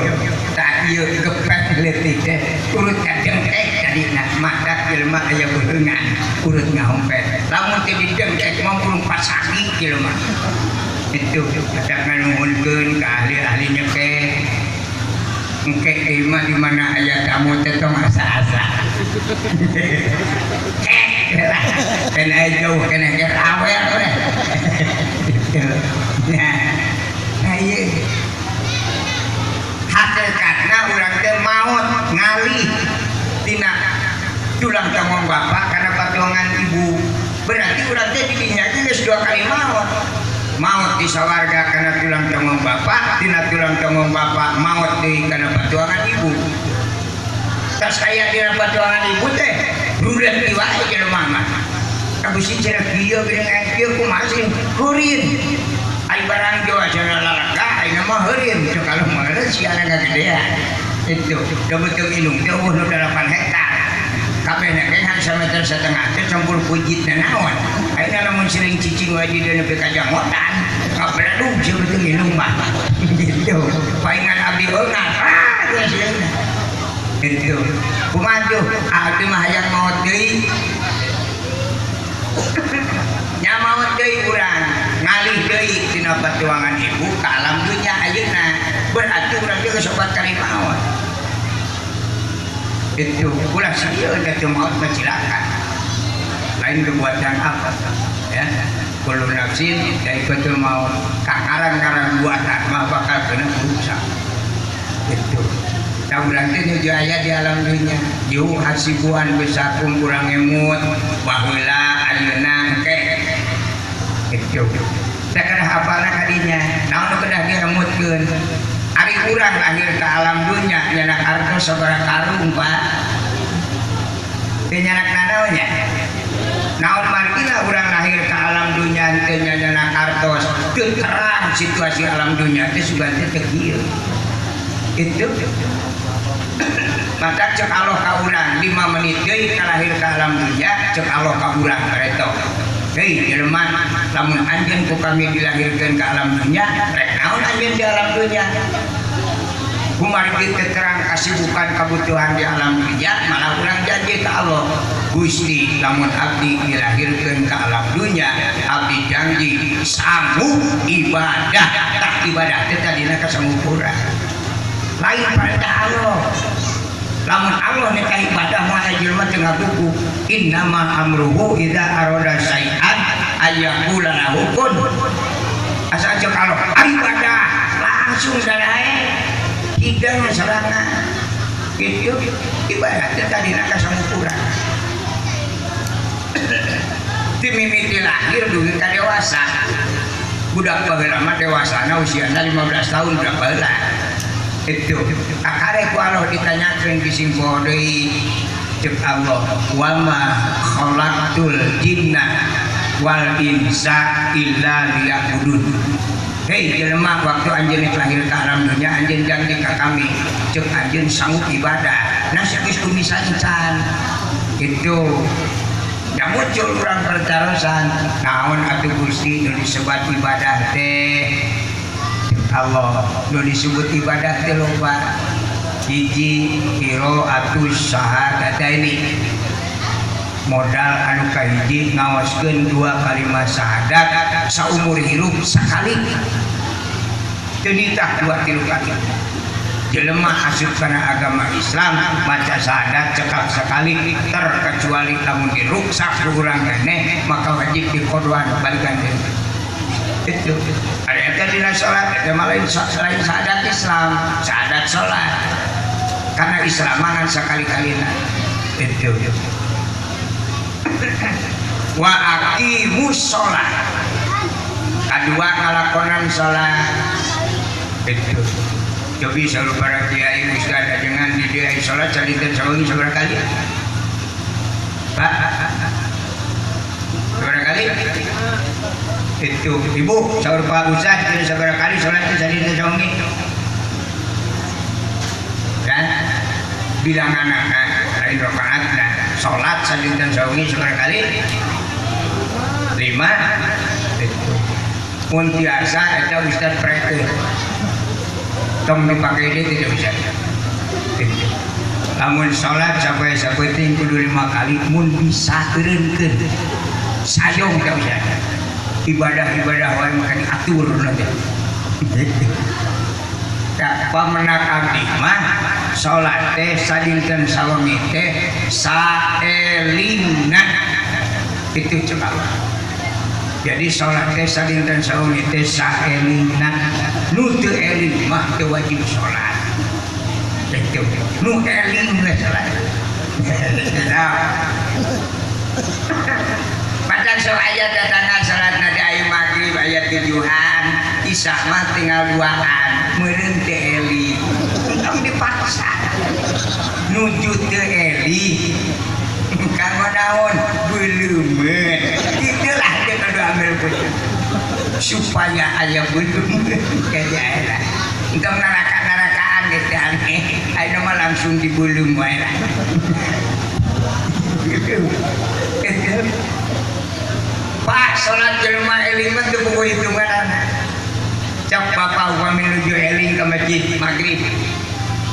tak ieu gepek leutik teh urut kadengkek tadina mata jelema aya beungan urut ngahompet lamun teu didengkek mah urung pasagi jelema itu kita nganuhunkeun ka ahli-ahli nyekek engke imah di mana aya tamu teh tong asa-asa kena jauh kena awet we nah ieu hakikatna urang teh maot ngalih tina tulang tanggung bapak karena patuangan ibu berarti urang teh didinya geus 2 kali maot maut di sawarga karena tulang tanggung bapak tina tulang tanggung bapak maut deui karena patuangan ibu tas aya dina patuangan ibu teh rudet di wae jelema mah kabusi cenah kieu geuning kieu kumaha sih heureun ai barang jawa cenah lalaga ayeuna mah heureun teu kalau meureun siana ngagedean itu betul ilung teh nu 8 hektar kabehna ge 1,5 meter teh campur pujitna naon ayeuna lamun sering cicing wae di nepi ka jangotan kabeh betul ilung mah gitu paingan abdi beungan geus itu kumaju abdi mah hayang maot deui nya maot deui urang ngalih deui tina patuangan ibu ka alam dunya ayeuna berarti urang geus sobat kali maot itu ulah sieun teh maot mah cilaka lain kebuatan apa ya kullu nafsin daikatul maut kakarang-karang buatan mah bakal kena rusak itu urang teh nuju aya di alam dunya jauh hasibuan besakum kurang emut baheula ayeuna engke itu teh kada hafalna kadinya naon kedah diemutkeun ari urang lahir ka alam dunya nyanak artos sabaraha karung Pak teh nyanak nanaonya naon margina urang lahir ka alam dunya teh nyanak artos teu terang situasi alam dunya teh sugan teh kieu itu maka cek Allah ka urang 5 menit deui ka lahir ka alam dunya cek Allah ka urang kareto hei jelema lamun anjeun ku kami dilahirkeun ka alam dunya rek naon anjeun di alam dunya kumari teu terang kasibukan kabutuhan di alam dunya malah urang janji ka Allah Gusti lamun abdi dilahirkeun ka alam dunya abdi janji sanggup ibadah tak ibadah teh tadina kasangupuran lain pada Allah lamun Allah nikah ibadah mah jelema teu ngabuku innama amruhu idza arada syai'an ayyaqula lahu kun. Asa aja kalau ibadah langsung sadae tidak masalahna gitu ibadah tadi nak samukurang timimiti lahir dugi ka dewasa budak baheula mah dewasana usiana 15 tahun budak baheula itu akare ku Allah ditanyakeun bising poho deui ceuk Allah wa ma khalaqtul jinna wal insa illa liya'budun. Hei jelema waktu anjeun lahir ka alam dunya anjeun janji ka kami ceuk anjeun sanggup ibadah nah geus kumisan can itu da muncul urang pertarosan naon atuh Gusti nu disebut ibadah teh Allah nu disebut ibadah teh loba hiji qiraatus syahadataini modal anu kahiji ngawaskeun 2 kalimat syahadat saumur hirup sakali teu nitah 2-3 kali jelema asup kana agama Islam maca syahadat cekap sekali terkecuali lamun diruksak ku urang keneh maka wajib diqodwan balikan deui itu ada eta dina salat eta mah lain syahadat Islam syahadat salat karena Islam mangan sakali-kalina itu wa aqimus sholat kedua ngalakonan sholat itu cobi selalu para kiai ustaz dengan di dia sholat salintun sawengi sabar kali Pak sabar kali itu ibu sabar Pak ustaz jadi sabar kali sholat salintun sawengi kan bilang anak lain rakaat sholat salintun sawengi sabar kali 5 itu mun biasa eta ustaz praktek tong dipakai dia tidak bisa itu lamun sholat sampai sabeting kudu 5 kali mun bisa eureunkeun sayong tidak bisa ibadah-ibadah wae maka diatur nanti tak pamenak abdi mah sholat teh sadinten sawengi teh saelingna itu coba jadi sholat teh sadinten sawengi teh saelingna nu teu eling mah teu wajib sholat itu nu eling we sholat padahal so ayat datangna salatna di aya magrib ayat 7-an isya mah tinggal 2-an meureun teu eling tong dipaksa nuju teu eling kanggo naon beuleumeun itulah teu kudu ambil putus supaya aya beuleumeun kajaela entong naraka-narakaan gitu aneh aya mah langsung dibeulem wae lah Pak salat jelema eling mah teu kudu hitungan cak bapak upami nuju eling ka masjid magrib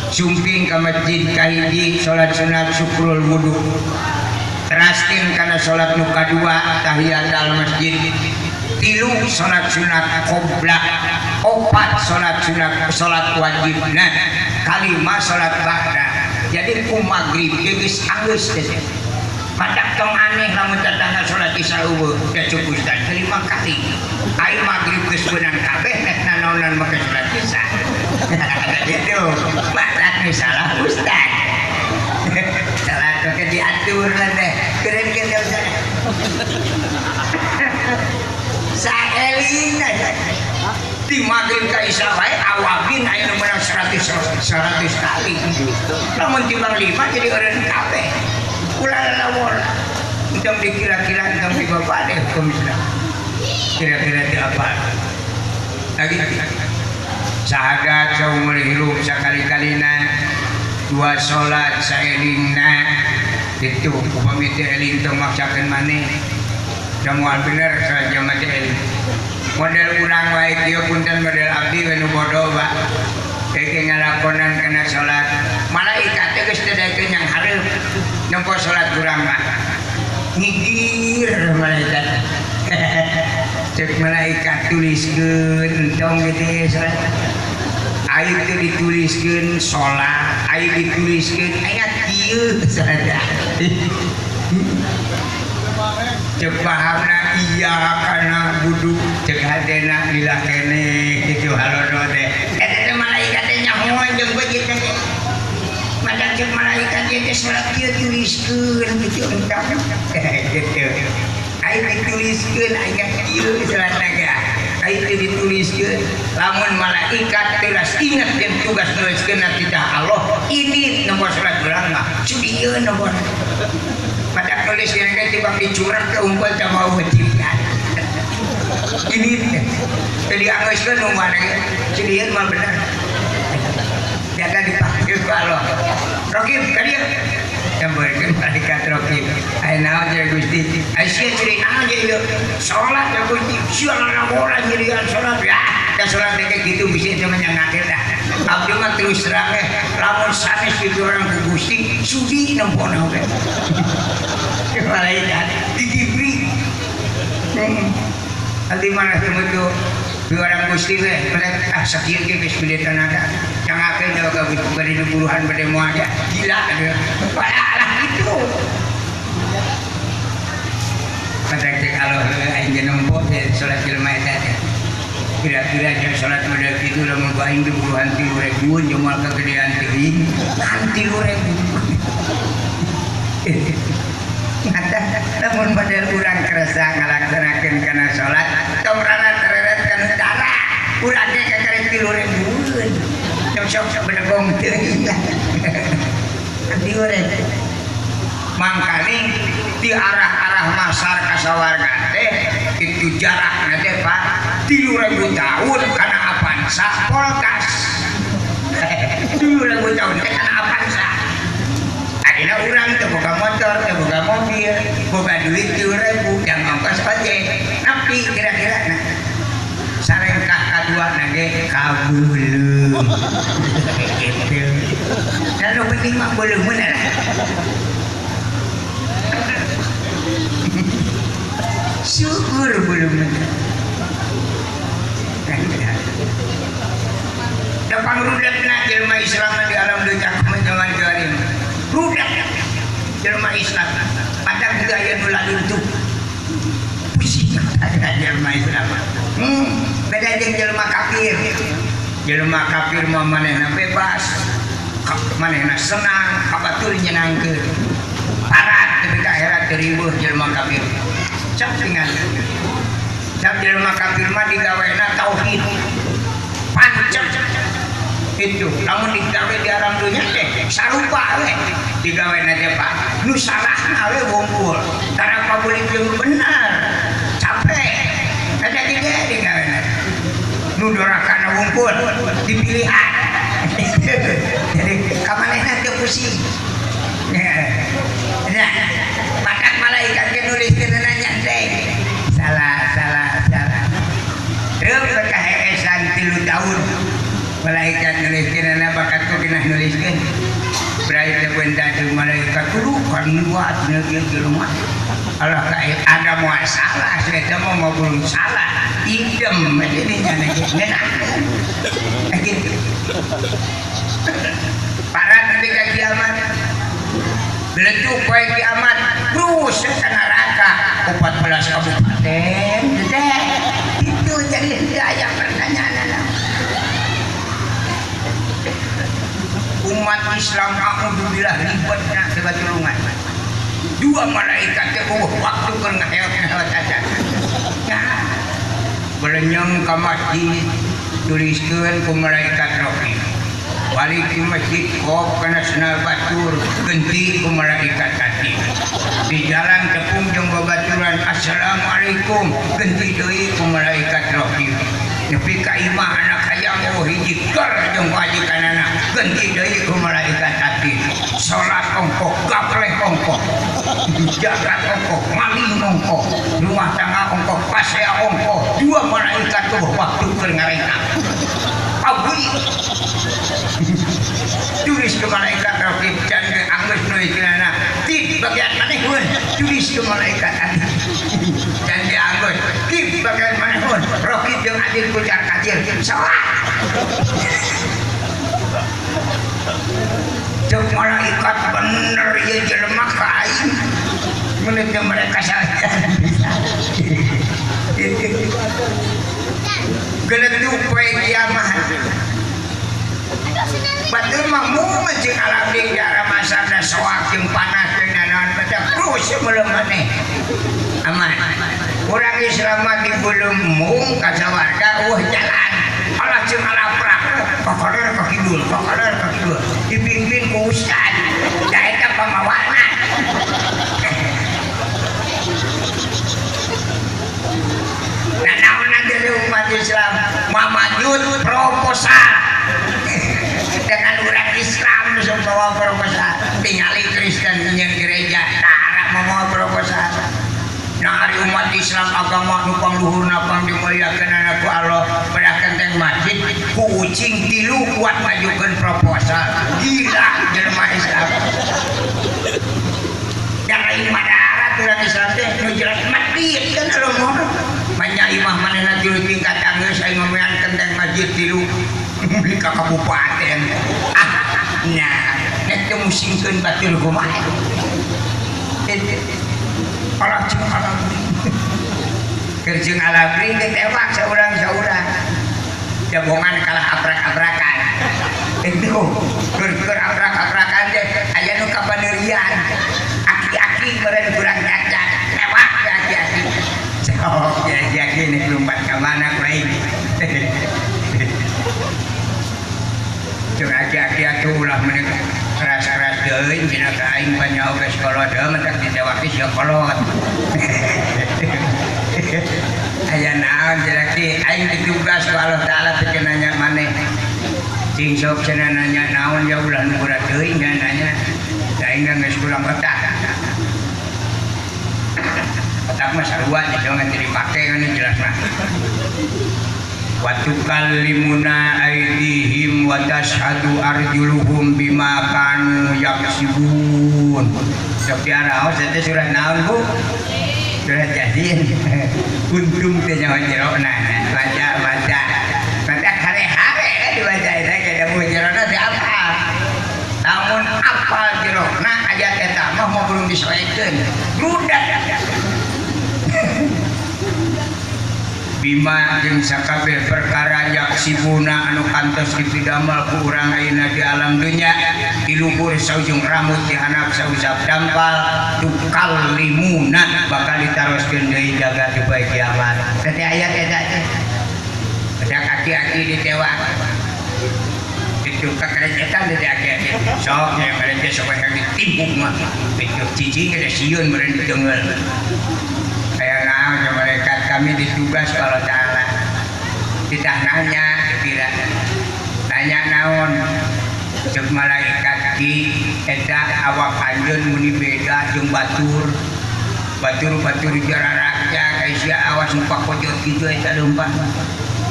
sumping ka masjid kahiji salat sunat syukrul wudu teraskeun kana salat nu kadua tahiyatul masjid 3 salat sunat qoblak 4 salat sunat salat wajibna 5 salat ba'da jadi ku magrib geus anggeus teh padak tong aneh lamun datangna salat isya eueuh teh cukup ustaz 5 kali ai magrib geus beunang kabeh nek naonan make salat isya gitu matak nih salah ustaz salah ke diatur lah deh keren kan ya ustaz saelina di magrib ka isya wae awabin aya nu menang 100 kali lamun timbang 5 jadi eureun kabeh ulah lawor entong dikira-kira entong dibapak deh komisna kira-kira di apa lagi syahadat saumur hirup sakali-kalina 2 sholat saelingna itu upami teu eling teu maksakeun maneh da moal bener saja mah teu eling model urang wae kieu punten model abdi we nu bodoh Pak keke ngalakonan kana sholat malaikat teh geus teu daekeun yang hareup nempo sholat urang mah ngigir malaikat cek malaikat tuliskeun entong gitu sholat aya teu dituliskeun sholat aya dituliskeun aya kieu saja cek pahamna iya karena budu cek hadena lila kene gitu halono teh eta malaikat teh nyaho jeung beujit teh madak cek malaikat teh salat kieu tuliskeun gitu entah gitu aya dituliskeun aya kieu salat naga aya dituliskeun lamun malaikat teras ingat jeung tugas nuliskeun kita Allah ini nomor salat urang mah sudieun nomor pada tulis yang kayak tiba dicurang ke umpal sama wajibnya ini jadi anguskan umar jadi mal benar jaga dipakai ke Allah Rokib kalian yang berikan malaikat Rokib ayo naon jadi Gusti Aisyah jadi naon jadi sholat ya Gusti sholat orang jadikan sholat ya dan sholat kayak gitu bisa cuma yang ngatir dah abdi mah terus terang lamun sanes itu orang ke Gusti sudi nempona oke malaikat digibri nanti mana semua itu dua orang Gusti mereka sakit ke sepuluh tenaga yang akan jaga beri puluhan pada muanya gila alah itu kata kalau aing nembok sholat jelema eta kira-kira jam sholat model itu udah mau aing 20.000 jumal kegedean teuing kan 3.000 ada namun model urang kerasa ngalaksanakeun kana sholat tomrana tereret kana darah urang ge kakarek 3.000 sok bedegong teuing andi urang mangkali di arah-arah masar kasawarga teh itu jarakna teh Pak 3.000 tahun kana Avanza Polkas 3.000 tahun teh kana Avanza akhirnya urang teh boga motor teh boga mobil boga duit 3.000 yang ongkos ojek napi kira-kira nah sarengkah kadua nage kabulung gitu dan lu penting mah belum bener syukur belum bener depan rudakna jelma Islam di alam dunia zaman jarim rudak jelma Islam padang gaya nula luntuh pusing ada jelma Islam beda jeung jelma kafir mah manehna bebas manehna senang kabatur nyenangkeun parat tapi ka akhirat riweuh jelma kafir cap dengan cap jelma kafir mah digawena tauhid pancep itu lamun digawe di alam dunia teh sarupa we digawena teh Pak nu salahna we wungkul karena pabulik jeung benar capek ada juga digawena nu dorakana wungkul dipilihan jadi kamanehna teu pusing nah matak malaikat ke nuliskeun nanya teh salah terus kaheesan 3 tahun malaikat nuliskeun bakat ku kena nuliskeun berarti benda jeung malaikat kudu kan buat neukeun di rumah Allah kayak ada mau salah saya mau belum salah idem ini nyana gitu para nanti ke kiamat beleduk poe kiamat terus ke neraka 14 kabupaten itu jadi daya pertanyaan umat Islam alhamdulillah ribetna kebatulungan dua malaikat teh waktu keur ngaheot aja nah berenyeng ka masjid tuliskeun ku malaikat Raqib balik di masjid kok kana senal batur genti ku malaikat Atid di jalan tepung jeung babaturan assalamualaikum genti deui ku malaikat Raqib nepi ka imah anak hayang hiji ker jeung wajikanana genti deui ku malaikat Atid salat ongkoh gapleh ongkoh jagat ongkoh maling ongkoh rumah tangga ongkoh pasea ongkoh dua malaikat tuh waktu keur ngarengka abdi tulis ke malaikat Raqib dan anggeus nuliskeunana di bagian manehun tulis ke malaikat Atid dan dianggeus di bagian manehun Raqib jeung Atid kucar kacir salah jeung malaikat bener ieu jelema ka aing geledu poe kiamat batur mah mun jeung alam di jara masana soak jeung panas jeung naon baca terus belum maneh aman urang Islam mah dibelum mung ka sawarga jalan alah jeung alaprak kokoder ka kidul dipimpin ku ustad da eta pamawana nah naon dari umat Islam mamajud proposal dengan orang Islam semua proposal tinggali Kristen nyen gereja tara mau proposal nah hari umat Islam agama nupang luhurna pang dimuliakeun ku Allah bedakeun teh masjid ku ucing tilu kuat majukeun proposal gila jelema Islam yang lain madarat urang Islam teh nu jelas mati kan alumur manyai mah manehna tilu tingkat anggeus aing ngameankeun teh masjid tilu di kabupaten nah nek teu musingkeun batur kumaha orang cuma alam kerjeng alam ini tewak seorang jabongan kalah abrak-abrakan itu gur abrak-abrakan deh aya nu kapanerian aki-aki meureun kurang cacat tewak aki-aki sok aki-aki nek lompat ka mana lain jeung aki-aki atuh ulah menika keras-keras deui cenah ka aing panyaho geus kolot mentak ditewaki sia kolot aya naon jeleki aing ditugas ku Allah taala teh nanya maneh cing sok cenah nanya naon ya ulah nu berat deui nanya aing geus kurang otak otak mah sarua nya jangan dipake kan jelas mah wa tukallimuna aydihim wa tashhadu arjuluhum bima kanu yaksibun sapiara teh surah naon Bu surah Yasin untung teh nyawa jerona baca hare-hare dibaca eta kada mu jerona teh apa namun apal jerona ayat eta mah mau belum disoekeun ludak bima jeung sakabeh perkara yaksibuna anu kantos dipidamel ku urang ayeuna di alam dunya diluhur saujung rambut dihanap sausap dampal tukal limuna bakal ditaroskeun deui jaga di poe kiamat teh ayat eta teh ada kaki-kaki ditewak itu kakerejetan teh aki-aki sok nya mereka sok yang ditimbuk mah itu cicing ada sieun meureun deungeul kayak naon mereka kami ditugas kalau taala tidak nanya tidak nanya naon cek malaikat di eta awak anjeun muni beda jeung batur jararaknya kayak sia awas numpak pojok kitu eta leumpah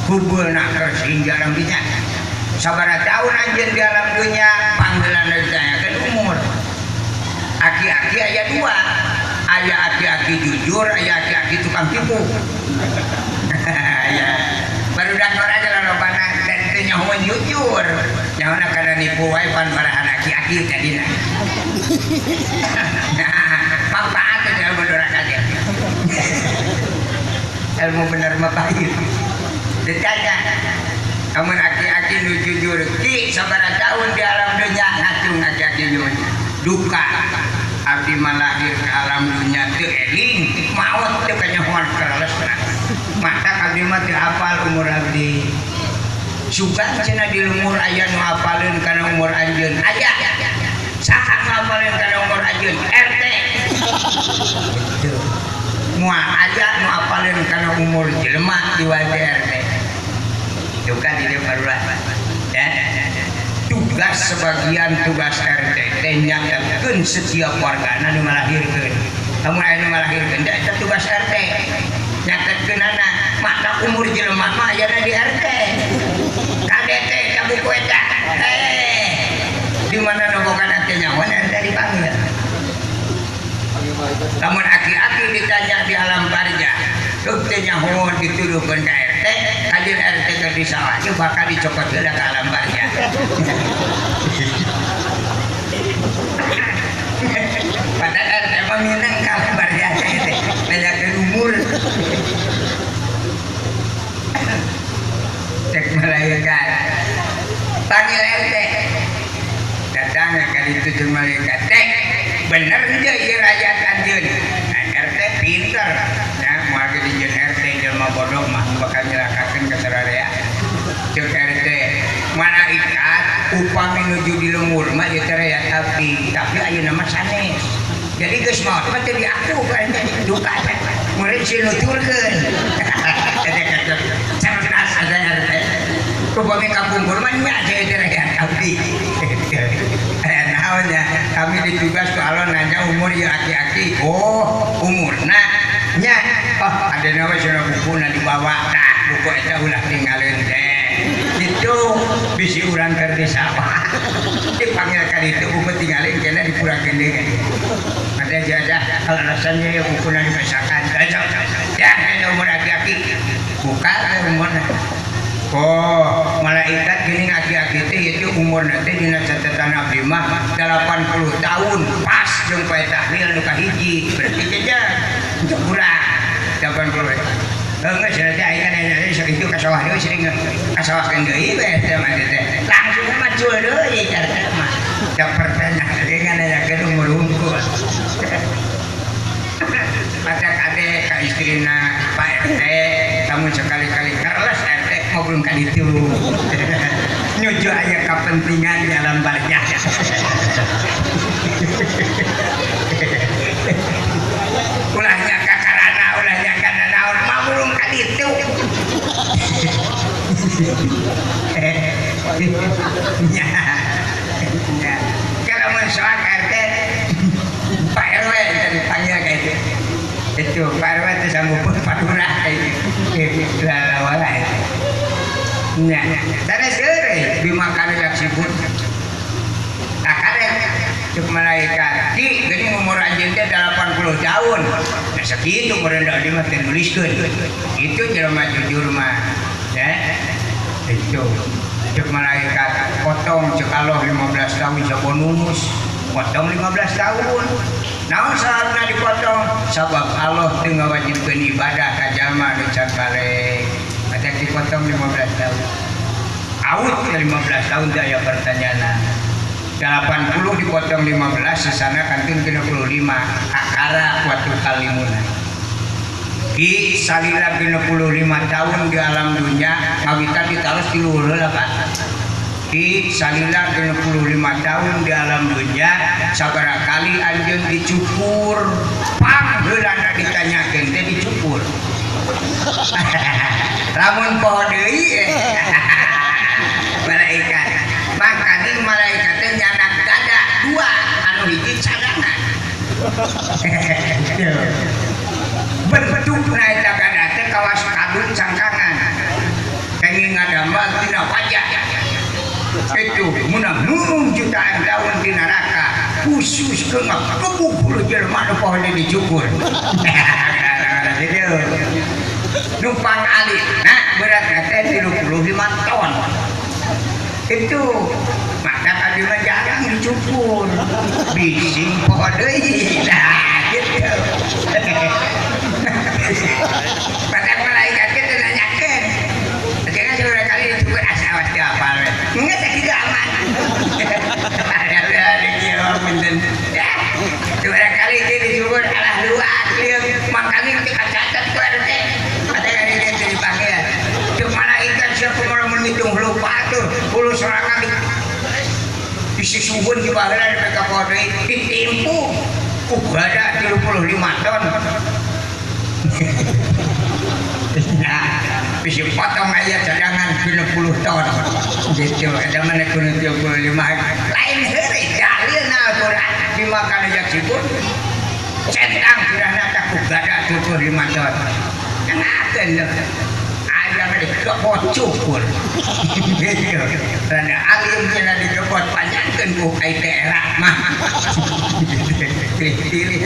hubulna kersin jarang dinya sabaraha taun anjeun di alam dunya panggilan ditanyakeun umur aki-aki aya dua aya aki-aki jujur, aya aki-aki tukang tipu. Ya, barudak aja lah lobana dan teu nyahoan jujur. Nyahoana kana nipu wae pan barahan aki-aki tadina. Nah, manfaat teh ilmu doraka aja. Ilmu bener mah pahit. Ditanya, amun aki-aki nu jujur ki sabaraha taun di alam dunya ngatung aki-aki jujur. Duka abdi malahir ke alam dunia teu eling maot teu kanyahoan karelesna mata abdi mah teu hafal umur abdi sugan cenah di lumur aya nu hafaleun kana umur anjeun aya saha hafaleun kana umur anjeun RT moal aya nu hafaleun kana umur jelema di wajah RT itu kan di barulah ya tugas sebagian tugas RT teh nyatakeun setiap wargana nu ngalahirkeun. Lamun aya nu ngalahirkeun teh eta tugas RT. Nyatakeunana mata umur jelema mah ayana di RT. KDT ka buku eta. Di mana nu boga RT nyawan RT dipanggil. Lamun aki-aki ditanya di alam barja, teu teh nyahoan dituduhkeun ka RT, kajeun RT keur disalahkeun bakal dicopot heula ka alam barja. Padahal emang minang kalau barja teh banyak umur jeung malaikat teh bener henteu ieu rakyat anjeun RT pinter ya moal ge dijieun RT jelema bodoh mah bakal nyelakakeun ka sararea ceuk RT malaikat upami nuju di lembur mah ieu teh rakyat tapi ayeuna mah sanes jadi geus maot mah teu diaku kan duka meureun si nuturkeun cerdas ada RT upami kapungkur mah nya teh rakyat abdi naonnya kami ditugas ku alon nanya umur ya aki-aki oh umurna nya oh ada nama cenah bukuna dibawa tah buku eta ulah tinggalin teh gitu bisi urang keur disawah dipanggil ka ditu buku tinggalin kena dipurakeun deui ada jadah kalau rasanya bukuna dipesakan ya kena umur aki-aki buka umurna oh malaikat gini aki-aki teh itu umur nanti dina catatan abdi mah 80 tahun pas jeung poe tahlil nu kahiji berarti jajan untuk kurang 80 geus nanti aya kana sakitu ka sawah deui sering kasawahkeun deui we teh mah teh langsung macul deui carana mah da pertanyaan dengan aya umur unggul ada kade ka istrina Pak RT kamu sekali-kali kerles RT ngobrol ka ditu nyuju aya kepentingan dalam banyak ulahnya kakarana ulahnya kana naon mamulung ka ditu ya kalau mensoal RT Pak RW dipanggil kayak itu Pak RW itu sanggup padura kayak lalawala itu ya dari sore bimakan jak sibut takarek cuk malaikat ki geuning umur anjeun teh 80 tahun nah sakitu merendah di mah teh nuliskeun itu jelema jujur mah ya itu cuk malaikat potong cek Allah 15 tahun sabonunus potong 15 tahun naon saatna dipotong sabab Allah teu ngawajibkeun ibadah ka jalma nu can balik ada dipotong 15 tahun awit 15 tahun teh aya pertanyaan 80 dipotong 15 sesana kantun 65 akara waktu kalimuna ki salila 65 tahun di alam dunia ngawita ditaros di luhur lah Pak ki salila 65 tahun di alam dunia sabaraha kali anjeun dicukur pang heulana ditanyakeun teh dicukur lamun poho deui malaikat makanya malaikat teh nyanak dada dua anu hiji cadangan bentukna eta dada teh kawas kadut cangkangan kenging ngadambal tina wajah itu munah nurung jutaan tahun di neraka khusus ke ngakebuk jelema nu poho dicukur numpang alih nah beratnya teh 35 ton itu maka tadi mah jarang dicukur bising poho deui nah gitu pada malaikat teh nanyakeun akhirnya saudara kali dicukur asa awas teu apal we geus sakitu aman ada kieu punten ya saudara kali dia dicukur alah luas lieu makani teh kacacat ku RT ada kali dia dipanggil cuk malaikat siapa mau menitung lupa tuh bulu serangan isi suhun di baheula di PKP ditimpu kubada 35 ton nah bisa potong aja cadangan 60 ton gitu ada mana kuno 35 lain hari dalil na Al-Quran dimakan aja sibuk centang sudah nata kubada 25 ton ngaten ayam dikebot cukur gitu karena alim kena dikebot panjangkan bukai daerah mah pilih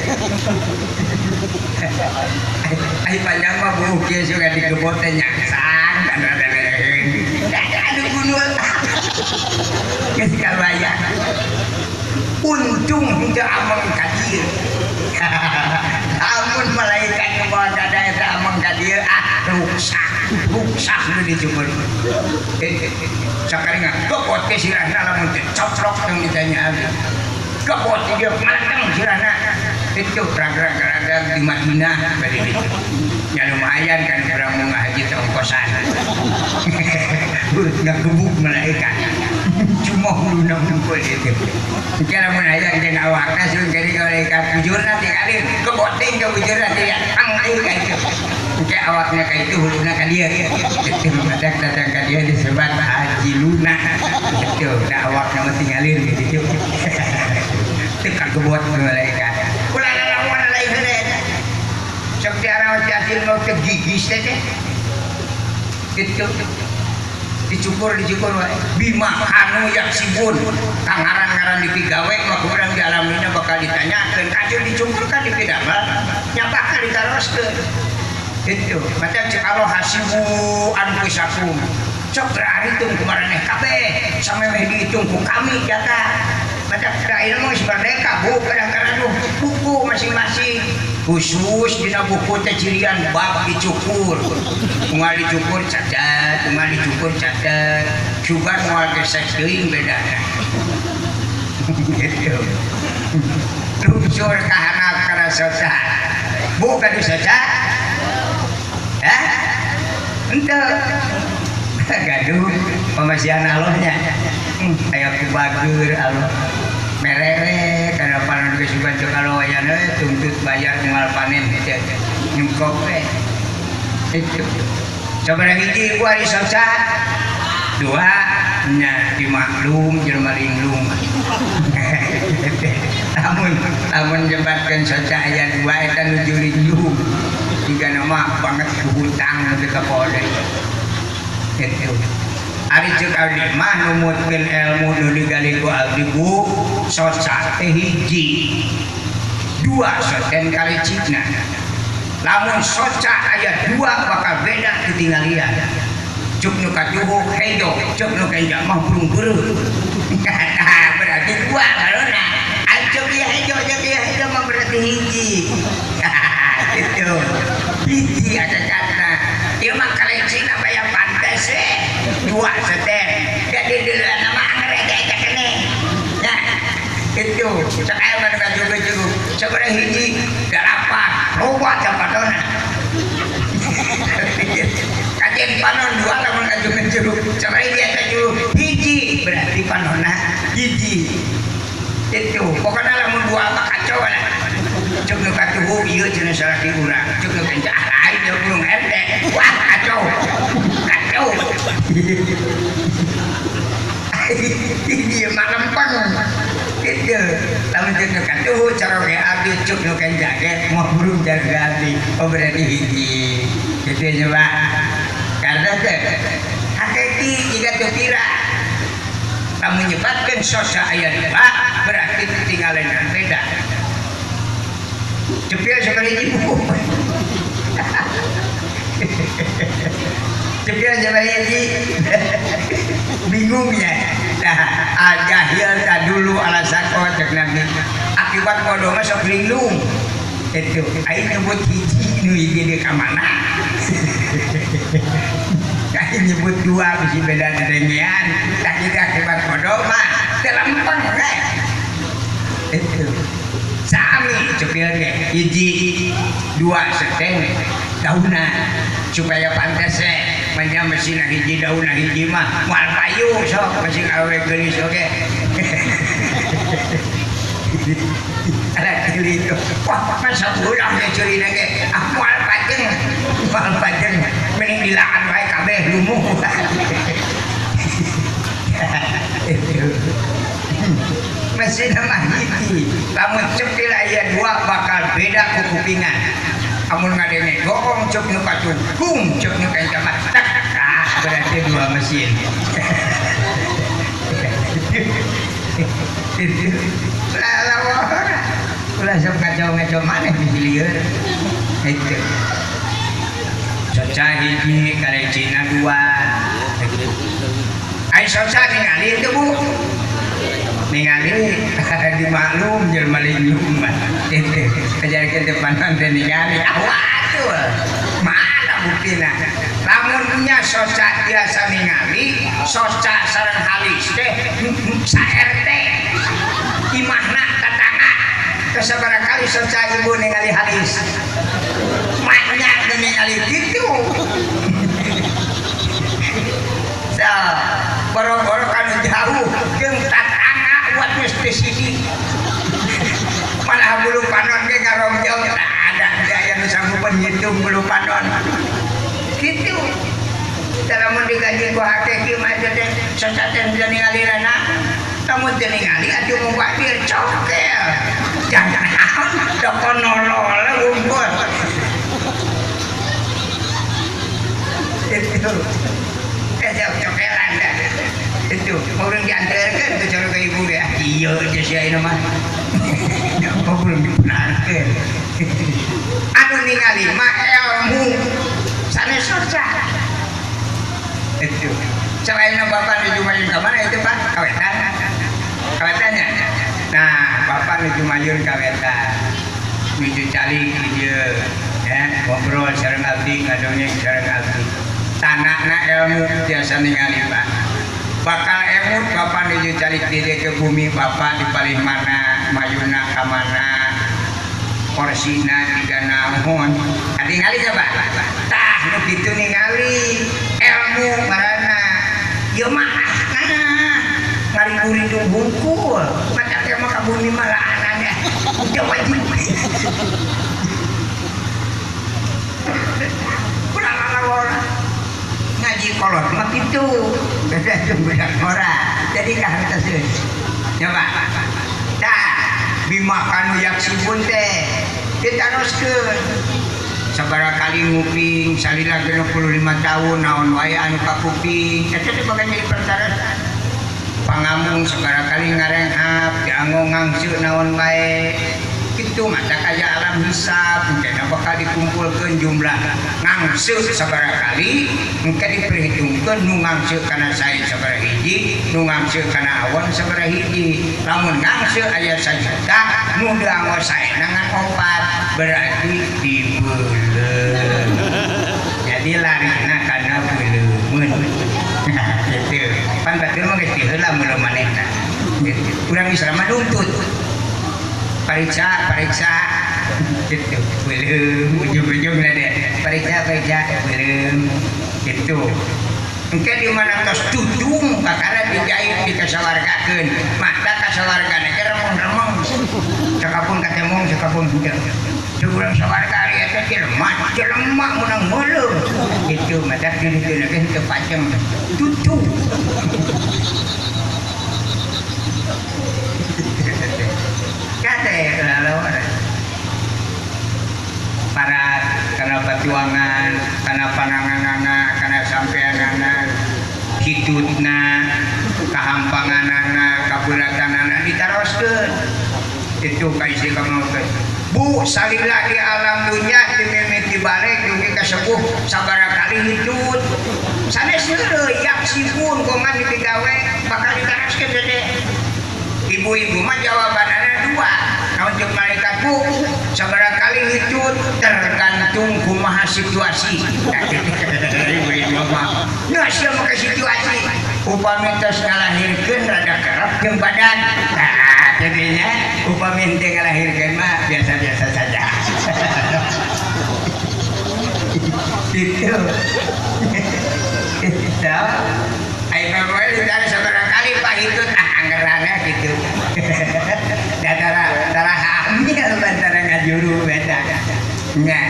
ay panjang mah bukai juga dikebot nyangsang dan ada gunul ketika bayar untung tidak amang kadir amun malaikat kebawa dada itu amang kadir rusak lu dijemur sekali nggak kebot ke sirahna lamun cocrok yang ditanya kebot dia malang sirana itu raga-raga di Madinah tadi itu ya lumayan kan orang mau ngaji ongkosan nggak gebuk malaikat cuma lunang numpul itu kira mau nanya jangan awaknya sih jadi malaikat bujur nanti kalian keboting ke bujur nanti ya angin kayak itu kayak awaknya kayak itu huluna kan dia itu datang ke dia disebut haji luna itu nah awaknya mesti ngalir gitu tekan kebot malaikat ulah lawan lain deh sok tiara hasil mau ke gigis deh itu dicukur bima kanu yak sibun kangaran-ngaran dipigawe maka orang di alamnya bakal ditanyakan kacau dicukur kan dipidamel nyapakah ditaroskeun itu macam kalau hasibu anu pisakum sok berari tung kemarin kabeh sampai dihitung ku kami jaga macam daerah mau seberdeka bu kadang-kadang buku masing-masing khusus dina buku teh cirian bab dicukur moal dicukur cacat sugan moal gesek teuing bedana gitu luncur ka hanap kana soca bu kadu soca henteu gaduh pemasihan Allahnya ayo kubagur Allah merere karena panen ke sugan cok kalau wayana tuntut bayar moal panen itu nyungkop itu coba hiji ku ari soca dua nya dimaklum jelema linglung lamun jembatkeun soca aya dua eta nuju linglung tiga nama banget hutang nepi ka pode itu ari ceuk abdi mah numutkeun ilmu nu digali ku abdi bu soca teh hiji dua soten kali cina lamun soca aya dua bakal beda ketinggalian cuk nu kajuhu hejo cuk nu kenja mah burung beureuh berarti dua balona cuk ieu hejo cuk ieu hejo mah berarti hiji itu hiji ada kata ieu mah kalecina bayar pantes dua soten jadi dulu nama ngereja aja kene nah itu sekaya mana kajuhu seberapa hiji delapan loba campadona kajian panon dua lamun kajuhu jeruk seberapa dia kajuhu hiji berarti panona hiji itu pokoknya lamun dua apa kacau lah cuk nu kajuhu ieu cenah salah di urang cuk nu kenca lain dia burung RT wah kacau ini malempeng itu lamun cuk nu kajuhu cara ge abdi cuk nu kenca ge mau burung jaga abdi oh berarti hiji gitu ya Pak karena teh hakiki jika teu kira lamun nyebatkeun sosa aya dua berarti tinggalan beda cepil sekali ibu cepil sekali ibu bingung ya nah jahil tak dulu ala sakot cek nabi akibat bodoh mah sok linglung itu aing nyebut hiji nu hiji di kamana aing nyebut dua bisi beda dedengian tak kita akibat bodoh mah telempeng kan itu sami cepil ge hiji dua seteng dauna supaya pantes manya mesin hiji dauna hiji mah moal payu sok mesin awe geulis oge ada kili itu wah masa ulang ya curi nage mual pajeng mending dilaan wae kabeh lumuh mesin mah hiji lamun cepil aya dua bakal beda ku kupingan amun ngadenge goong cuk nu kacung kum cuk nu kenca mah tak berarti dua mesin ulah sok ngacau-ngacau maneh bisi lieur itu soca hiji kalecina dua ai soca ningali itu bu ningali dimaklum jelema linglung mah itu kajarkeun depanan teh ningali waduh mana buktina lamun punya soca biasa ningali soca sareng halis teh sa RT imahna Kasabara kali saja ibu ningali halis maknya ningali gitu so boro-boro kan jauh jeung tatangga buat mesti sini malah bulu panon ke garong jauh ada yang sanggupan ngitung bulu panon gitu dalam digaji ku hakiki mah teh sasaten ningali anak kamu teh ningali atuh muka dia cokel jangan dokon nolol umpul itu cokelan dah itu orang diantarkan ke cara ke ibu dia iya aja sih ini mah apa belum dipenarkan anu ningali mah ilmu sanes susah itu selain bapak dijumayun ke mana itu pak kawetannya nah bapak dijumayun kawetan menuju calik dia ya ngobrol sareng abdi ngadongeng sareng abdi tanahna ilmu biasa ningali pak bakal ilmu bapak menuju calik dia ke bumi bapak di paling mana mayuna ke mana porsina tiga naon adi ngali coba tah nu kitu ningali ilmu marana ieu mah ngari-nguri bungkul macam teh mah ka bumi mah laanana udah wajib kurang ala ngaji kolot mah kitu beda jeung budak ora jadi kahartoseun coba dah bimakan yak sibun teh ditaroskeun sabaraha kali nguping salila 65 tahun naon wae anu kakuping eta teh bagan jadi perkara pangamung sabaraha kali ngarengap dianggo ngangsu naon wae kitu mata kaya alam hisab engke bakal dikumpulkeun jumlah ngangsu sabaraha kali engke diperhitungkeun nu ngangsu kana sae sabaraha hiji nu ngangsu kana awan sabaraha hiji lamun ngangsu aya 1 juta nu dianggo saena ngan 4 berarti dibeuleum jadi larina kana beuleumeun gitu pan batur mah geus diheula mun manehna urang Islam mah nuntut pariksa gitu belum ujung-ujungnya deh periksa belum gitu engke di mana tos tudung bakara dijahit dikasawargakeun mata kasawargana ge remeng-remeng sakapun katemong sakapun budak urang sawarga eta jelema menang meuleum gitu mata dikeun teu pacem tudung kate lawan para karena perjuangan karena pananganana karena sampeanana hidupna kahampanganana kabulatanana ditaroskeun itu kaisi kamokeun bu salila di alam dunya dimimiti balik dugi kasepuh sabaraha kali hidup sanes deui yak sipun kongan digawe bakal ditaroskeun dede ibu-ibu mah jawabanana 2 naon jeung malaikat bu sabaraha kali hidup tergantung kumaha situasi ibu-ibu mah nah sia make situasi upami tos ngalahirkeun rada kerep jeung badan nah jadinya upami teu ngalahirkeun mah biasa-biasa saja itu itu ai bae ditanya sabaraha kali Pak Hitut anggarannya gitu datara hamil bantara ngajuru beda nya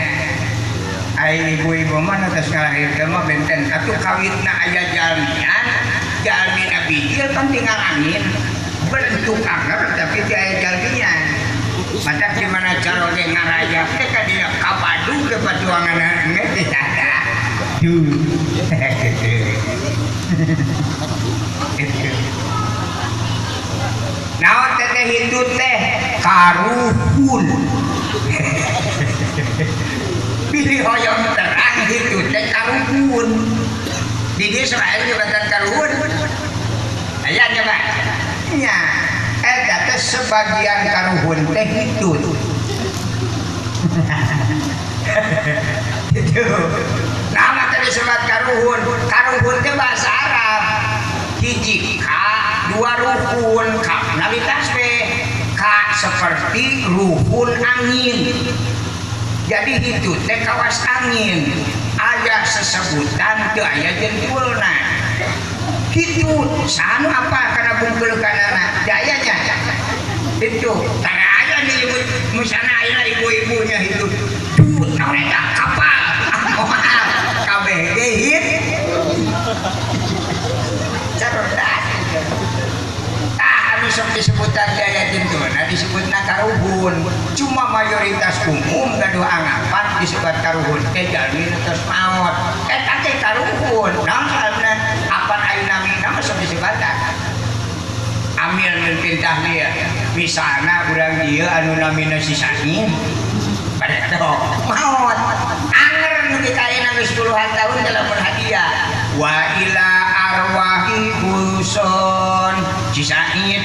ai ibu-ibu mah tos ngalahirkeun mah benten atuh kawitna aya jalmian jalmina bijil kan tinggal angin bentuk anger tapi teu aya jalmian mata di mana cara ge ngarayap teh ka dina kapadu ke perjuangan engge teh ada naon teh hidup teh karuhun pilih hoyong terang hidup teh karuhun di dia Israel juga kan karuhun aya coba nya eta teh sebagian karuhun teh hidup itu nama tadi disebut karuhun teh bahasa Arab hiji ka 2 rukun ka nabi tasbih ka seperti ruhun angin. Jadi itu teh kawas angin, aya sesebutan teu aya jentulna. Kitu sanu apa kana bungkeulkanana dayanya. Itu tara aya nih misalna aya ibu-ibunya itu. Duh, eta kapal. Moal kabeh ge hit. Cerdas. Sok disebutan daya jentulna disebutna karuhun. Cuma mayoritas umum gaduh anggapan disebut karuhun teh jalmi terus maot eta teh karuhun. Naon soalna apa ayeuna mina sok disebatan amil mungkin tahlil misalna urang dieu anu namina sisain pada teh maot anger nu dikaena geus puluhan tahun dalam hadiah wa ila arwahi huson sisain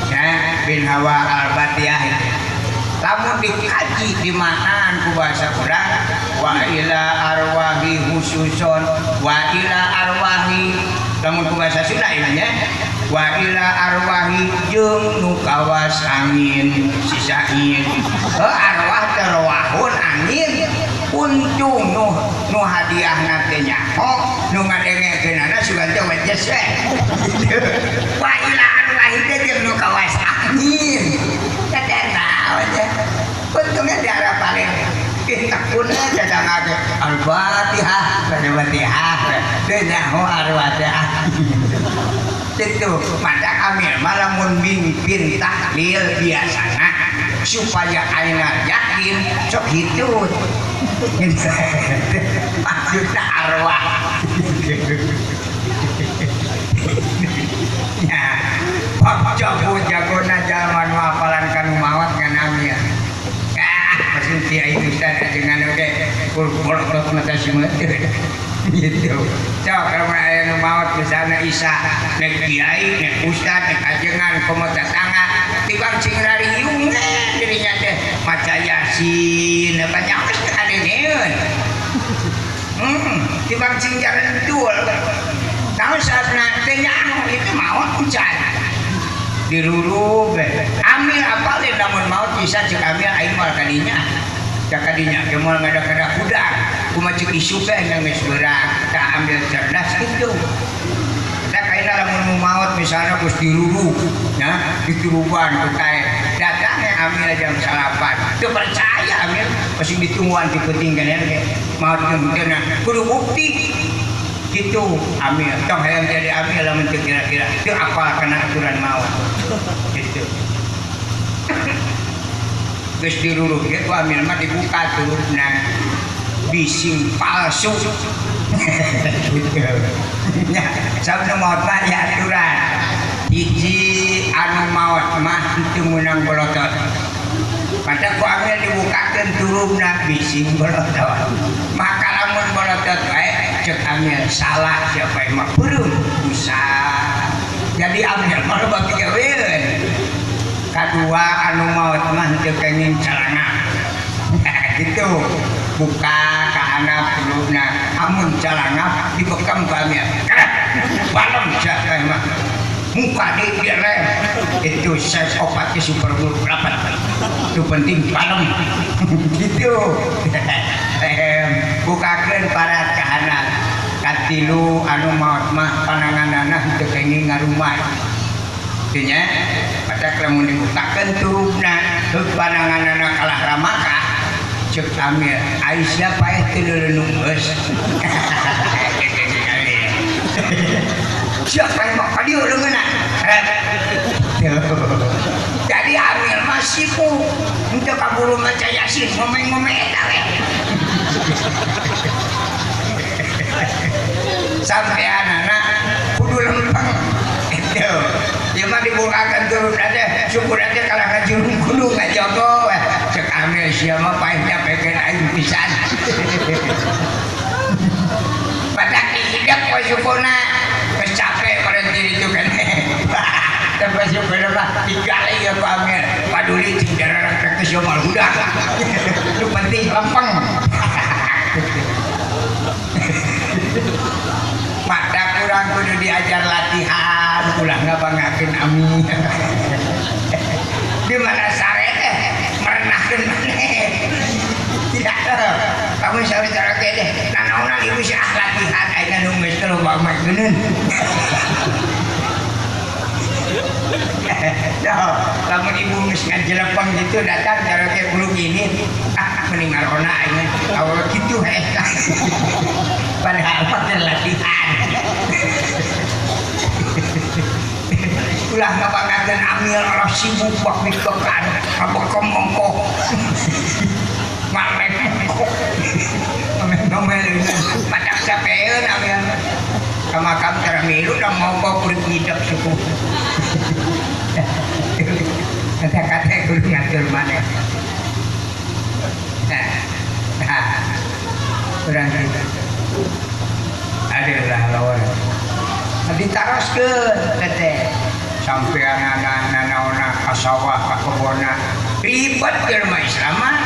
ya bin hawa al-batiyah itu lamun dikaji di manaan ku bahasa urang wa ila arwahi hususon wa ila arwahi lamun ku bahasa Sunda ieu wa ila arwahi jeung nu kawas angin sisain arwah teh rawahun angin untung nu hadiahna teh nyaho nu ngadengekeunana sugan teh wejes we wa ila arwahi teh jeung nu kawas angin teh naon teh untungnya diarah paling kita kuna dadang age al-fatihah al-fatihah teh nyaho arwah teh itu madak amil malamun mimpin tahlil biasana supaya ayeuna yakin sok hitut maksudna arwah ya jago-jagona zaman hafalan kanu mawat kan amil pasti dia itu ustaz dengan oke bolok-bolok mata semua gitu. Coba kalau aya nu maot misalna Isa nek kiai nek ustad nek ajengan komo tetangga tibang cing rariung dirinya teh maca yasin banyak geus kadeneun. Tibang cing jarentul. Tahu saatna teh nyaho itu maot hujan. Dirurub amil apalin namun maut bisa cek amil aing mal kadinya kadinya kemal ngada-ngada kuda kumaha cek isu teh yang geus beurang tak ambil cerdas itu da kaina lamun maut misalnya geus dirurub ya dituruban ku kae datangnya amil jam 8 teu percaya amil pasti ditungguan di penting kan ya maut teu kudu bukti gitu amil tong hayang jadi amil lamun teu kira-kira teu apal kana aturan maut gitu geus diruruk ge ku amil mah dibuka turupna bising palsu gitu nya sabda maut mah ya aturan hiji anu maut mah teu meunang bolotot pada ku amil dibukakeun turupna bising bolotot maka lamun bolotot wae cek amil salah siapa yang mah belum usah jadi amil malu bagi gaweun kadua anu maut mah teu kenging calana gitu buka ka handap turupna amun calana dibekam ku amil balem siapa yang mah muka di direm itu ses obatnya super rapat itu penting balem gitu bukakeun para kahanap katilu anu maot mah pananganana teu kenging ngarumah teu nya pada lamun dibukakeun turupna teu pananganana kalah ramaka ceuk amil Aisyah paeh teu leuleung geus siapa yang mau kadieu leungeunna jadi amil masih ku henteu kaburu maca yasin ngomeng-ngomeng eta we sampai anak kudu lempeng itu dia mah dibukakan turun aja syukur aja kalau ngajurung kudu ngajogo cek amil sia mah paehnya peken aing pisan pada hidup poe syukurna geus capek berhenti itu kan tapi syukurna mah digali ya ku amil paduli cing dararang teh sia mal budak itu penting lempeng pada kurang kudu diajar latihan ulah ngabangakeun amin di mana sare teh merenahkan mana tidak kamu saudara deh nanaonan ibu si latihan ayeuna nu geus teu loba mah geuneun kamu ibu geus ngajelepeng gitu datang cara teh kudu gini meninggal ona ayeuna awal kitu padahal pakai latihan ulah ngabangakeun amil Allah sibuk bak dikekan kabekom mongko malek mongko ngomel padak sapeun amil kamakam cara milu da mongko kudu ngidep suku kata-kata kudu ngatur maneh kurang gitu adalah lawan ditaroskeun teteh sampean nanaona ka sawah ka kebona ribet jelema Islam mah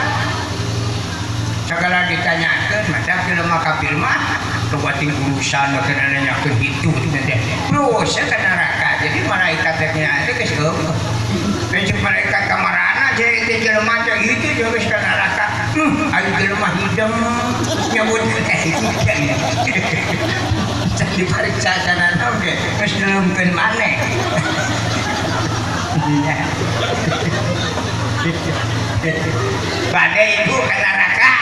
segala ditanyakeun mah jelema kafir mah kebating urusan kana nanyakeun kitu teh dosa ka neraka jadi malaikat teh nya teh geus eueuh becek malaikat kamarana jadi teh jelema teh itu geus ka neraka ayo jelema hidem nyebut teh jadi pariksa sana oke terus ngelumpen maneh pada ibu ke neraka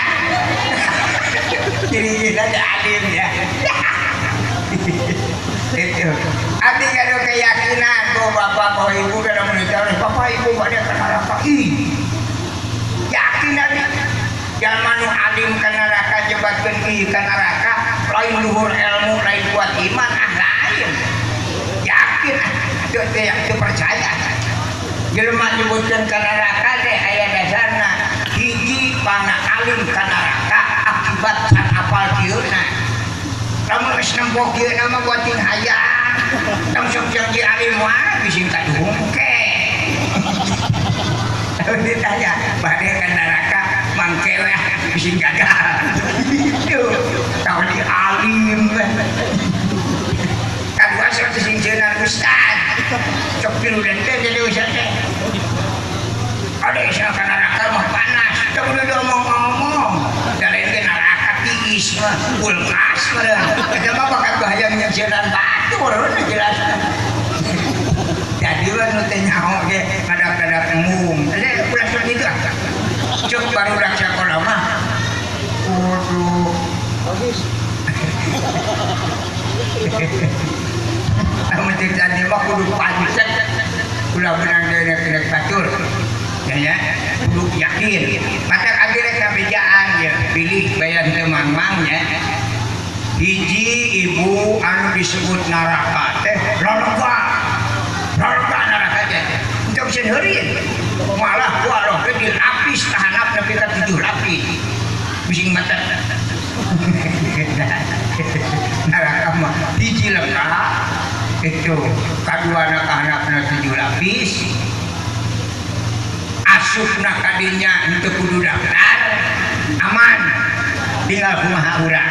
jadi ada alim ya itu arti kalau keyakinan kok bapak kok ibu dalam menikah bapak ibu pada ke neraka yakin zaman alim ke neraka jebatkan ke neraka lain luhur ilmu lain kuat iman lain yakin itu percaya jelema nyebutkeun ka neraka teh aya dasarna hiji pana alim ka neraka akibat can apal dieuna lamun geus nempo dieuna mah buatin hayang langsung janji alim mah bising kadungke ditanya bade ka neraka mangke we bising gagal itu tahu di alim kadua satu singjenan ustad cok pilu dan teh jadi ustad teh ada istilah kan neraka mah panas tak boleh ngomong-ngomong dari itu neraka tiis mah kulkas mah ada apa kan hayang nyejenan batu orang jelas jadi lah nu teh nyaho ge ngadak-ngadak umum teh ulah seperti itu cok baru dak sekolah mah waduh bagus Amun jadi mah kudu pancet ulah benang deuk batur ya kudu yakin mata akhirnya kabejaan ya pilih bayan teu mangmang ya hiji ibu anu disebut neraka teh neraka neraka teh untuk seueureun malah ku Allah teh dilapis tahanap nepi ka 7 lapis bising mata neraka mah hiji lengkap itu kadua anak-anakna 7 lapis asupna kadinya henteu kudu daftar aman tinggal kumaha urang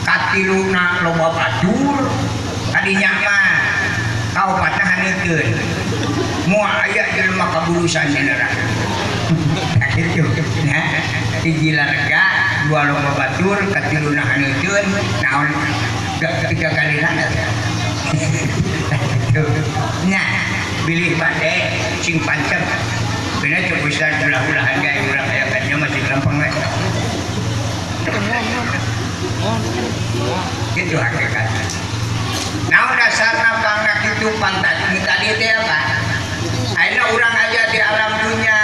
katiluna loba batur kadinya mah kaopatna haneukeun moal aya jelema kabulusan di neraka kitu nya hiji larga dua loba batur katiluna haneukeun naon ketiga kali nana nya pilih bade sing pancet bina cek bisa ulah-ulahan gaya ulah kayak kayaknya masih gampang we gitu hakikat nah dasarna bangna kitu pantat tadi teh apa ayeuna urang aja di alam dunia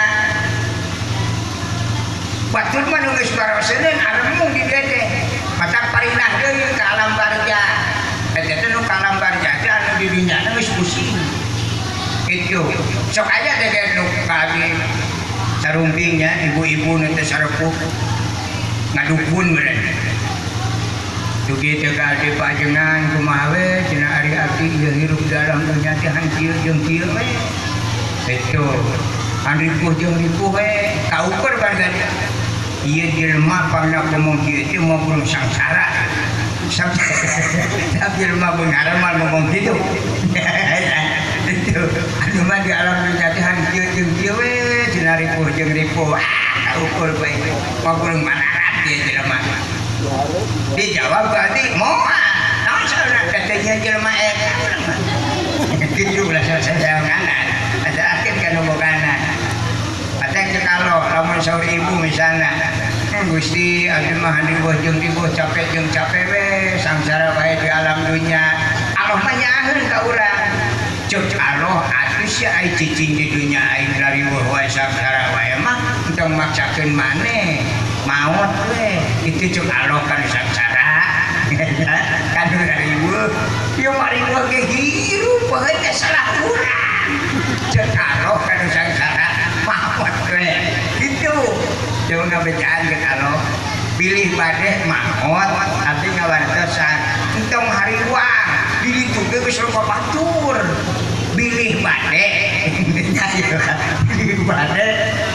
batur mah nu geus baroseun aremung di dieu teh matak parinah deui ka alam barja eta teh nu ka alam barja teh anu di dinya geus pusing itu sok aja teh nu kali sarumpingnya ibu-ibu nu teh sarepuh ngadukun meureun dugi teh ka di pajengan kumaha we cenah ari abdi ieu hirup dalam dunya teh hancur jeung kieu we itu ripuh jeung ripuh we kaukur bargan ieu jelema pangna ngomong kieu teh mau belum sangsara tapi jelema beungaran mah ngomong kitu gitu anu mah di alam dunya teh hancur jeung kieu we cenah ripuh jeung ripuh ukur bae ngomong manarat dia jelema dijawab berarti moal naon saudara katanya jelema eta gitu lah saya nganan ada akhir kan omongan ada kalau lamun saur ibu misalnya Gusti abdi mah dibuh jeung dibuh capek jeung capek we sangsara bae di alam dunya Allah mah nyaheun ka urang cuk Allah atuh sia ai cicing di dunya aing lariweuh wae sangsara wae mah entong maksakeun maneh maot we itu cuk Allah kan sangsara kan lariweuh ieu mariweuh ge hirup bae teh salah urang cuk Allah kan sangsara maot we gitu jeung ngabecaan ke Allah pilih bade maot abdi ngawartosan entong hariwang di ditu ge geus loba batur bilih bade bilih bade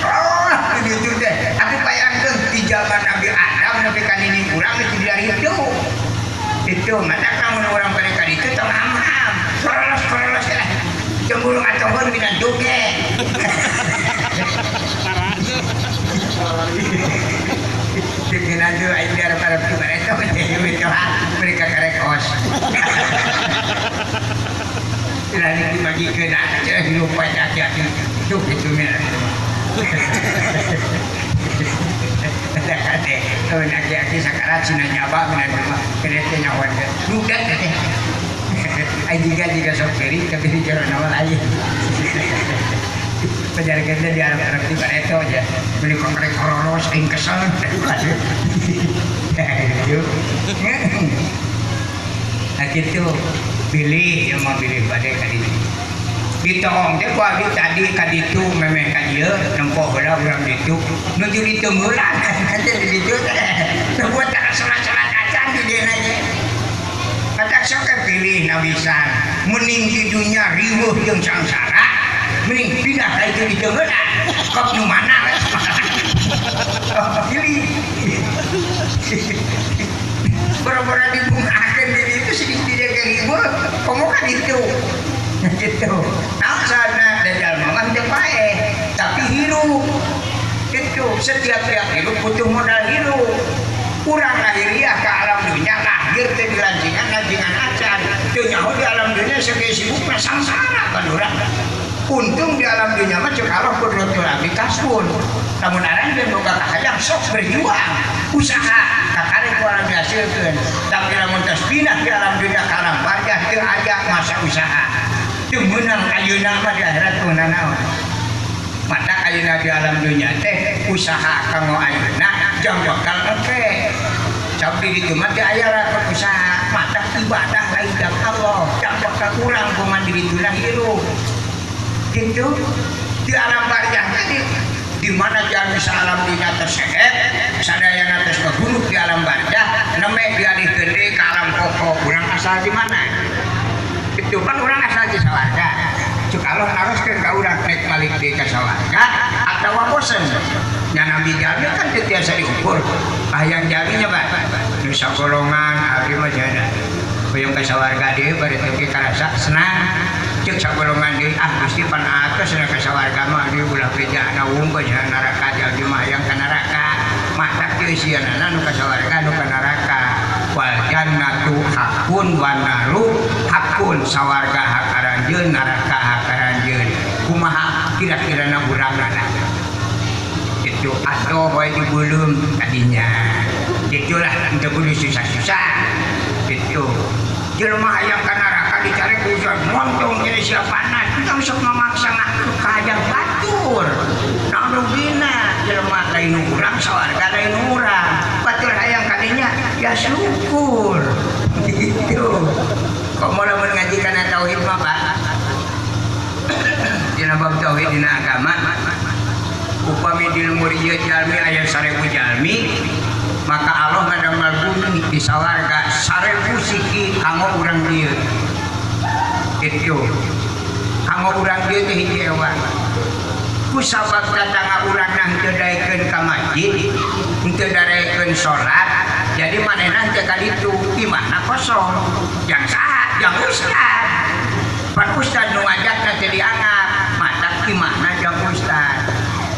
oh di ditu teh atuh bayangkeun di zaman Nabi Adam nepi ka nini urang geus dari itu mata kamu urang bade ka ditu tong amam korolos lah jeung atohon dina duge dengan itu aja para itu mereka karekos lagi dibagi ke aja lupa aja tuh itu merah ada kade kalau lagi sakarat cina nyaba benar rumah kereta nyawan ludak deh jika sok kiri tapi di jalan awal aja penjaraannya di Arab di itu aja beli komplek kororos aing kesel nah gitu pilih yang mau pilih pada kali ditong teh ku abdi tadi kaditu memeh ka dieu nempoh heula urang ditu nuju ditunggulan nanti di ditu teh buat salat-salat acan di dieu aja matak sok pilih nabisan mending di dunia riweuh jeung sangsara mending pindah ka itu di deungeunna kok nu mana pilih boro-boro dibungakeun di ditu sedikit dia ke riweuh komo ka ditu gitu naon sana dajal mah teu bae tapi hirup gitu setiap hirup butuh modal hirup urang lahiriah ke alam dunia lahir teh di lancingan acan teu nyaho di alam dunia sege sibuk sangsara kan urang untung di alam dunia mah cek Allah kudratul abdi kasbun namun arang dan boga kahayang sok berjuang usaha kakarek ku alam dihasilkeun tapi lamun tos pindah di alam dunia ka alam barzah teu aya masa usaha teu meunang ayeuna mah di akhirat meunang naon mata ayeuna di alam dunia teh usaha kanggo ayeuna jang bakal engke sabdi ditu mah teh aya lakukan usaha mata ibadah lain dak Allah jang bakal kurang kuman di ditu hirup gitu di alam barzah tadi di mana jalmi salam dunya tersehet sadayana tos kegunuk di alam barzah neme dialihkeun deui ka alam pokok urang asal di mana itu kan urang asal di sawarga cuk Allah haruskeun ka urang rek balik deui ka sawarga atawa bosen nya nabi jalmi kan teu tiasa diukur hayang jalminya Pak nu sagolongan abdi mah jana hoyong ka sawarga deui bari teu karasa senang cek sagolongan deui Gusti pan atos cenah ka sawarga mah di ulah beja naung ka neraka jalmi mah hayang ka neraka matak teu sieunana nu ka sawarga nu ka neraka wal jannatu hakun wan naru hakun sawarga hak aranjeun neraka hak aranjeun kumaha kira-kirana urangna itu atuh wae dibeuleum tadinya itulah teu kudu susah-susah itu jelema hayang ka neraka dicari kusan montong jadi siapana kita sok memaksa ngaku kajang batur naon rugina jelema lain urang sawarga lain urang batur hayang kadinya ya syukur gitu kok mau lamun ngaji kana tauhid mah Pak dina bab tauhid dina agama upami di lumur ieu jalmi aya 1000 jalmi maka Allah ngadamel bumi di sawarga 1000 siki kanggo urang dieu itu kanggo urang dieu teh hiji ewan ku sabab datang urang nang teu daekeun ka masjid teu daekeun salat jadi manehna teh ka ditu imahna kosong jang saha jang ustad Pan ustad nu ngajak teh dianggap matak imahna jeung ustad.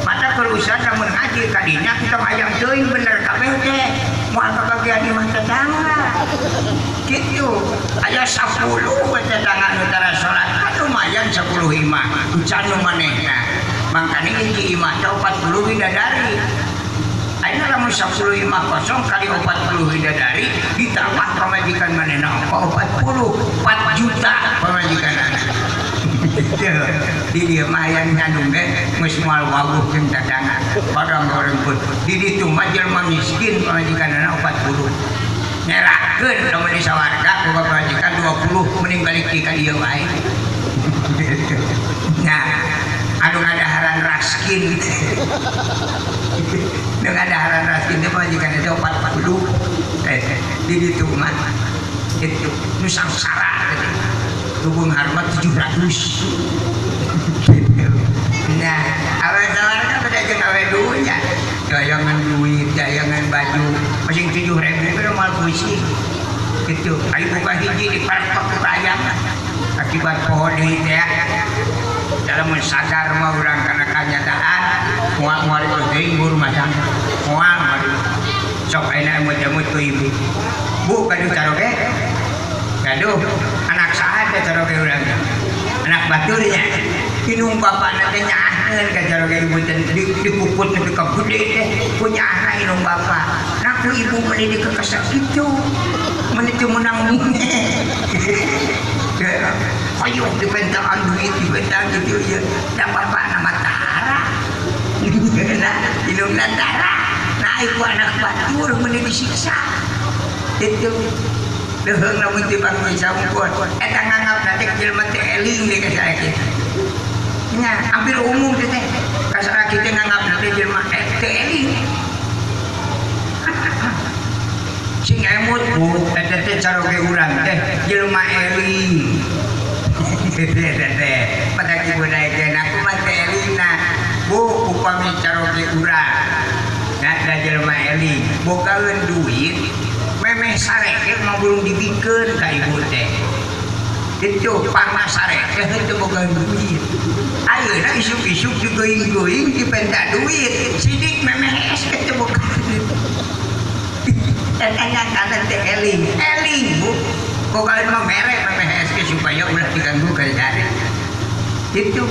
Mata keur ustad lamun ngaji ka dinya kita hayang teuing bener kabeh teh. Moal kabagian imah tetangga. Kitu. Aya 10 tetangga nu tara salat lumayan 10 imah. Ucan nu manehna. Mangkana hiji imah teh 40 bidadari. Ayeuna lamun 10 imah kosong kali 40 bidadari ditambah pamajikan manehna 4 juta pamajikanana. Di dia mah yang ngandung geus moal waguh jeung dadangan orang-orang pun di ditu mah jelema miskin pamajikanana 40 nyerahkeun lamun di sawarga ku pamajikan 20 mending balik ka dieu wae. Nah anu ngadaharan raskin nu ngadaharan raskin teh pamajikan teh 40 di ditu mah itu nu sangsara hubung harmat 700. Nah, awal sawarga beda jeung awe dunya. Dayangan duit, dayangan baju, masing 7.000 keur moal puisi. Kitu, ari buka hiji di parpek rayang. Akibat pohon deui teh. Dalam sadar mah urang kana kanyataan, moal itu deui guru macam. Moal sok ayeuna emut-emut ku ibu. Bu, kadu caroge. Aduh, anak saha teh caroge urang. Anak baturnya. Inung bapana teh nyaahkeun ka caroge ibu teh dipuput nepi ka gede teh. Ku nyaahna inung bapa. Nah ku ibu meuni dikekesak kitu. Meuni teu meunang muneh. Hayuk dipentaan duit dipentaan kitu ieu. Da bapana mah tara. Inungna tara. Nah iku anak batur meuni disiksa. Itu deheung lamun teu panggul saungkun eta nganggapna teh jelema teh eling deui ka saiki nya hampir umum teh ka saraki teh nganggapna teh jelema teh eling sing emut bu eta teh caroge urang teh jelema eling teh pada kibudaykeun aku mah teh elingna bu upami caroge urang da jelema eling bogaeun duit memeh sareke mah belum dibikeun ka ibu teh. Itu pangna sareke teu boga duit. Ayeuna isuk-isuk digeuing-geuing dipenta duit. Sidik memeh es teu boga duit. Eta kana teh eling bu. Boga mah mere memeh es supaya ulah diganggu kerjaan. Itu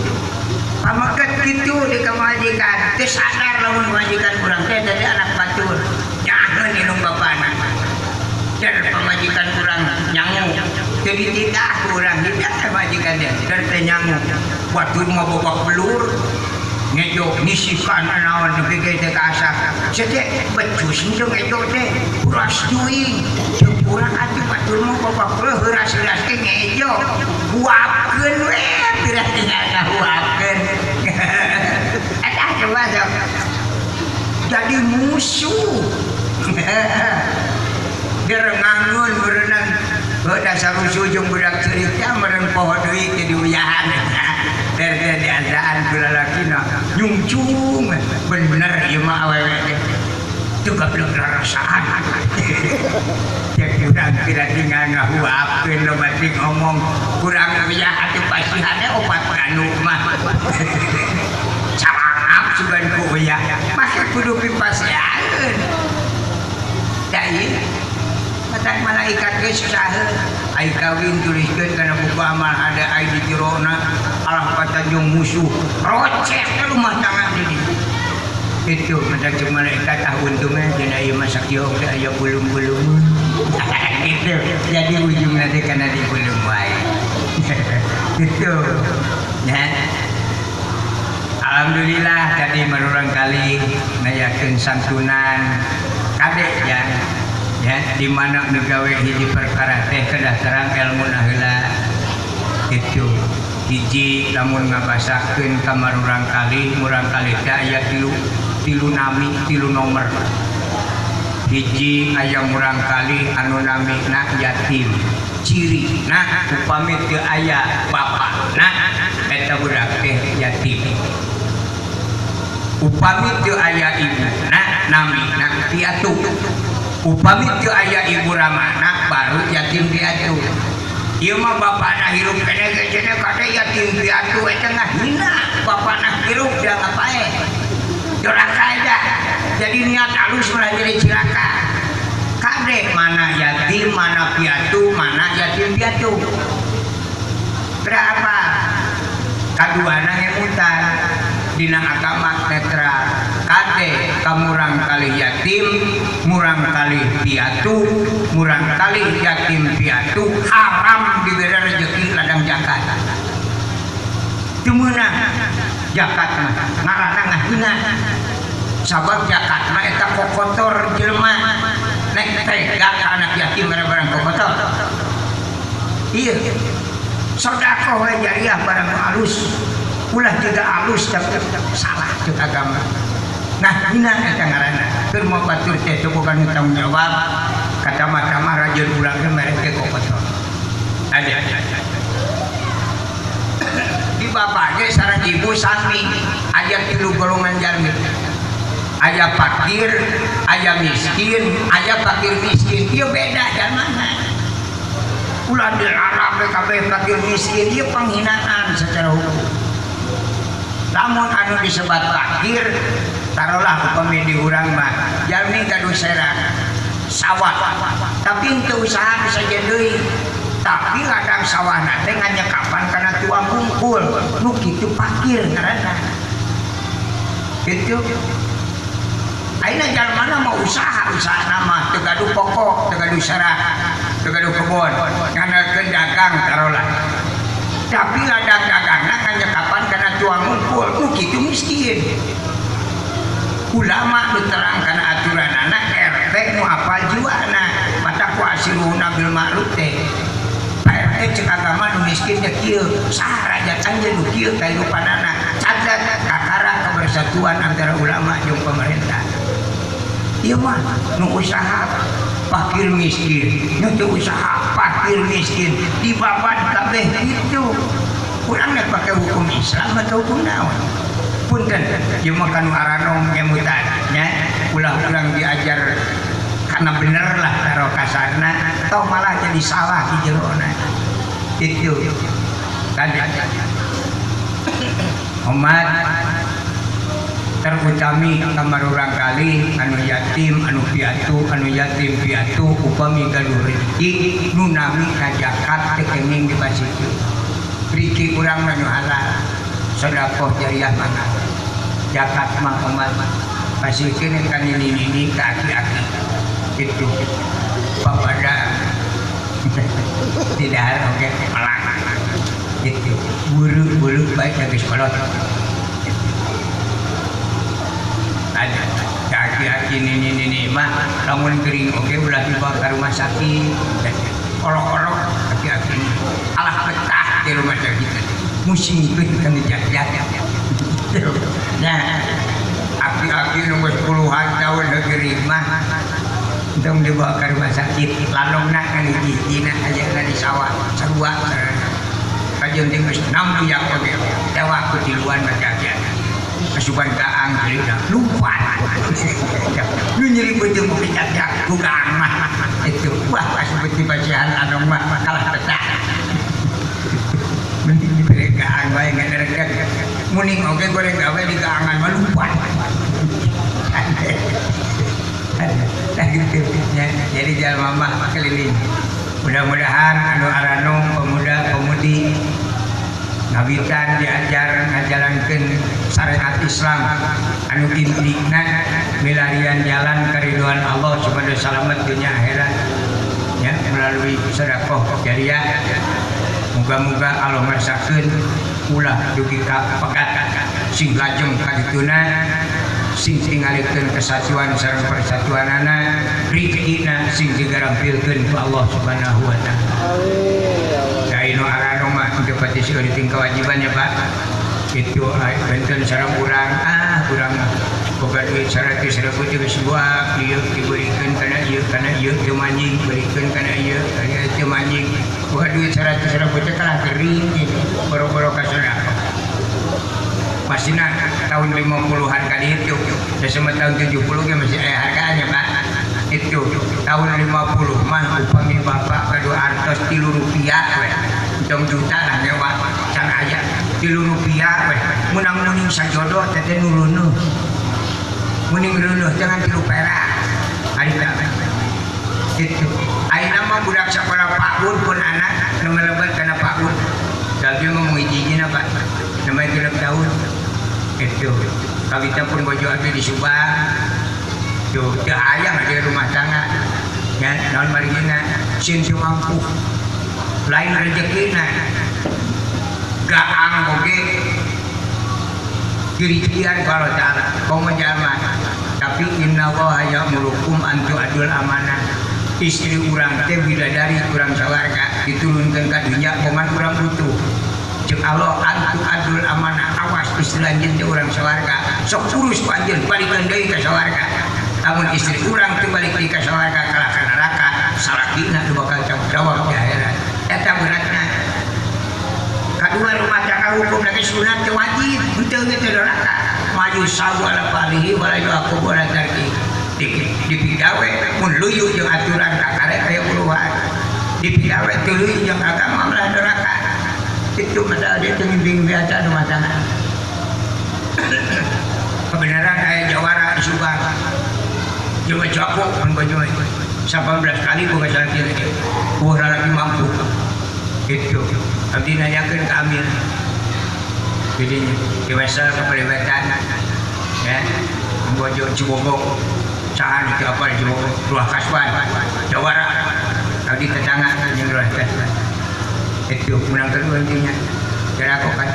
pamaket kitu di kemajikan teu sadar lamun majikan urang teh tadi anak batur. Nyaheun inung bapana. Dan pemajikan kurang nyangu jadi tidak kurang tidak pemajikannya dan nyangu waktu mau bawa pelur ngejok nisikan anawan tapi kita kasak jadi becus itu ngejok deh kuras duit kurang hati batur mau bawa pelur huras-huras ke ngejok huapkan weh tidak tinggal huapkan ada coba jadi musuh gerengangun berenang dasar usujung budak cerita meren pohon duit jadi uyahan dari diandaan kulalakina nyungcung bener ya mah awewe itu gablok rasaan jadi udah tidak tinggal ngahuapin lo masih ngomong kurang uyahan itu pasti ada obat kanu mah carangap sugan ku uyah masih kudu pipasian dai kata malaikat geus saha ai kawin tuliskeun kana buku amal ada ai di jerona alah kata jeung musuh roceh ka rumah tangga di itu macam malaikat untungnya dina ieu masak yog teh aya bulung-bulung gitu jadi ujungna teh kana di bulung wae gitu ya alhamdulillah tadi marurang kali ngayakeun santunan kadek ya di mana gawe hiji perkara teh kedah terang ilmu heula itu hiji lamun ngabasakeun ka marurang kali teh aya tilu nami tilu nomor hiji aya murang kali anu namina yatim ciri nah upami teu aya bapa nah eta budak teh yatim upami teu aya ibu nah namina piatu upami teu aya ibu ramana baru yatim piatu ieu mah bapana hirup kene cenah kada yatim piatu eta ngahina bapana hirup da ngapae doraka aja jadi niat halus malah jadi cilaka kade mana yatim mana piatu mana yatim piatu berapa kaduana ngemutan dina agama netral kade kamurang kali yatim murang kali piatu murang kali yatim piatu haram diberi rezeki ladang zakat cumunah zakat mah ngaranna ngahina sabab zakat mah eta kokotor jelema nek tega ka anak yatim barang kokotor iya sedekah we jariah barang halus ulah juga halus tapi salah cek agama nah hina eta ngaranna keur mau batur teh bukan tanggung jawab kata mah rajin ulang teh mere teh kokotor ada di bapak ge sareng ibu sami aya 3 golongan jalmi aya fakir aya miskin aya fakir miskin ieu beda jamana ulah dilarang kabeh fakir miskin ieu penghinaan secara hukum lamun anu disebat fakir taruhlah upami di urang mah jalmi gaduh serak sawah tapi henteu usaha bisa deui tapi ladang sawahna teh nganyekapan kana tua bungkul nu kitu fakir ngaranna kitu ayeuna jalmana mau usaha nama teu gaduh pokok teu gaduh serak teu gaduh kebon nganakeun dagang taruhlah tapi ladang dagangna nganyekapan kana tua bungkul nu kitu miskin ulama nu terangkan aturanana RT nu apal jiwana mata ku asiruna bil ma'ruf teh RT cek agama nu miskin teh kieu saha rajatan je nu kieu kahirupanana cacat kakara kebersatuan antara ulama jeung pemerintah ieu mah nu usaha fakir miskin nu teu usaha fakir miskin dibabat kabeh kitu urang nek pake hukum Islam atau hukum naon punten ieu mah kanu aranom ngemutan nya ulah urang diajar karena bener lah karo kasarna toh malah jadi salah di jerona itu tadi umat terutami kamar urang kali anu yatim anu yatim piatu upami gaduh rezeki nu nami ka zakat teh kenging dibasikeun riki urang nu halal sedekah jariah mana zakat mah umat pasikeun kan ini ka aki-aki itu papada tidak ada oke malang itu buru baik habis kolot ada kaki ini mah lamun kering oke ulah dibawa ke rumah sakit orok kaki alah betah di rumah sakit musim itu kan dijajah nah aki-aki nomor 10-an tahun negeri mah dong dibawa ke rumah sakit lalong nak kan hijina aja di sawah sarua kajian tinggal 6 yang oke dewa aku di luar baca kesukaan kaang cerita lupa lu nyeri betul bercanda bukan mah itu wah pas seperti bacaan anong mah kalah petah mending diberi kaang baik nggak derekat muning oke goreng gawe di kaangan mah lupa jadi jalan mama keliling mudah-mudahan anu aranung pemuda-pemudi ngawitan diajar ngajalankeun syariat Islam anu intina milarian jalan keriduan Allah supaya selamat dunia akhirat ya melalui sedekah jariah muga-muga Allah mersakeun ulah dugi ka pekat sing lajeng ka dituna sing tingalikeun kesatuan sareng persatuanana rizkina sing digarampilkeun ku Allah Subhanahu wa taala. Amin. Daino arano mah teu pati seueuting kewajibannya Pak. Itu benten sareng urang urang boga duit 100.000 geus buak ieu dibeurekeun kana ieu teu manjing beurekeun kana ieu teu manjing boga duit 100.000 teh kalah gering boro-boro ka sedekah. Masina tahun 50-an kali itu dan sama tahun 70 kan masih ada harganya Pak itu tahun 50 mah upami bapak kedua artos 3 rupiah dong juta lah nyewa can aya 3 rupiah munang-muning sajodoh teh nuruneuh muning reunuh jangan 3 perak harita itu ayeuna mah budak sakola Pak Bun pun anak nu melebat kana Pak Bun tapi mah mengijina Pak namanya 3 tahun itu kawita pun bojo abdi di Subang tuh teu aya di rumah tangga ya naon marigina sin teu mampu lain rezekina gaang oge dirijian kalau ta'ala komo jalma tapi inna wa ya'murukum an tu'adul amanah istri urang teh bidadari urang sawarga diturunkeun ka dunya boman urang butuh jeung Allah antu adul amanah awas istri anjeun teh urang sawarga sok urus ku anjeun balikeun deui ka sawarga lamun istri urang teh balik deui ka sawarga kalah ka neraka salakina teu bakal tanggung jawab di akhirat eta beratna kadua rumah tangga hukum lagi sunat teu wajib henteu ge teu neraka maju sabu ala palihi wala aku bola tarki dipidawe mun luyu jeung aturan kakare kaya uluhan dipidawe teu luyu jeung agama malah neraka itu mata dia tenging biasa rumah tangga kebenaran aya jawara di Subang jeung jago mun bojo 18 kali boga salaki wah lalaki mampu itu abdi nanyakeun ka Amir jadinya dewasa kepeliwetan ya bojo Cibogok sahan itu apa Cibogok Ruah Kasban jawara abdi tetangga jeung Ruah Kasban itu menang kedua intinya kira aku kan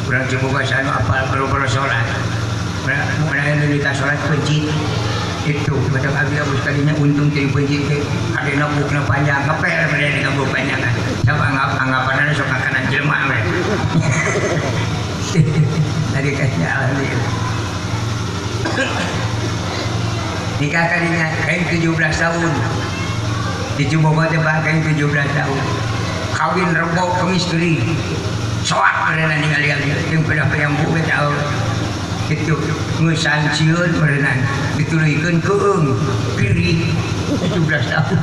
kurang Cibogok sanu apal boro-boro salat menang Indonesia salat penjit itu macam abdi abus kalinya untung jadi penjit teh kadena bukna panjang ngepel pada dengan buk panjang kan siapa anggapanana sok akanan jelema we tadi kasih alhamdulillah nikah kalinya kain 17 tahun di Cibogor teh kain 17 tahun kawin rebo kemisteri soak merenang ningali jeung pada yang buka tahu itu ngusan cieun merenang dituluykeun keung kiri 17 tahun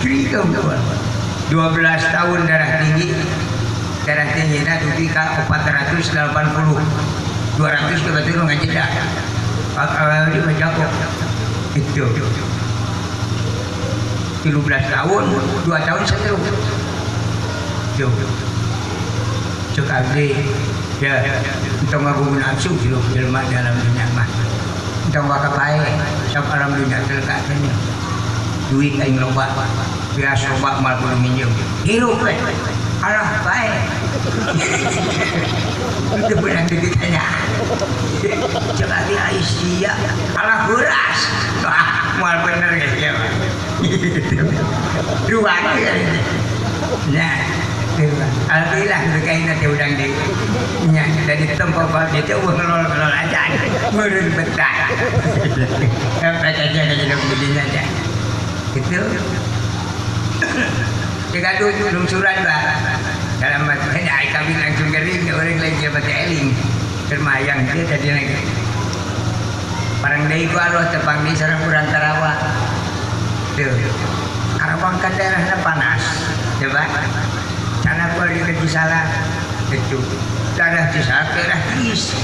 kiri keung 12 tahun darah tinggi na dupi ka 480 200 ke betul ngajeda di Majako itu 13 tahun 2 tahun seteru yo cek abdi ya kita ngagumun nafsu hidup jelema dalam dunia mah kita bakal baik sab alam dunia terkatnya duit aing loba biasa loba mal kudu minjem hirup we alah baik itu benar ditanya cek abdi Aisyah alah beras mal bener ya dua kali nah alhamdulillah berkaitan nanti udang di nya dari tempat itu ngelol aja meureun betah baca aja dalam begini aja itu dikadu lungsuran Pak dalam matanya ai kami langsung kering orang lain jabat eling termayang dia tadi lagi parang deui ku Allah tepang di sareng urang Karawang tuh Karawang kan daerahnya panas coba karena kalau dikasih salah itu darah disalah darah is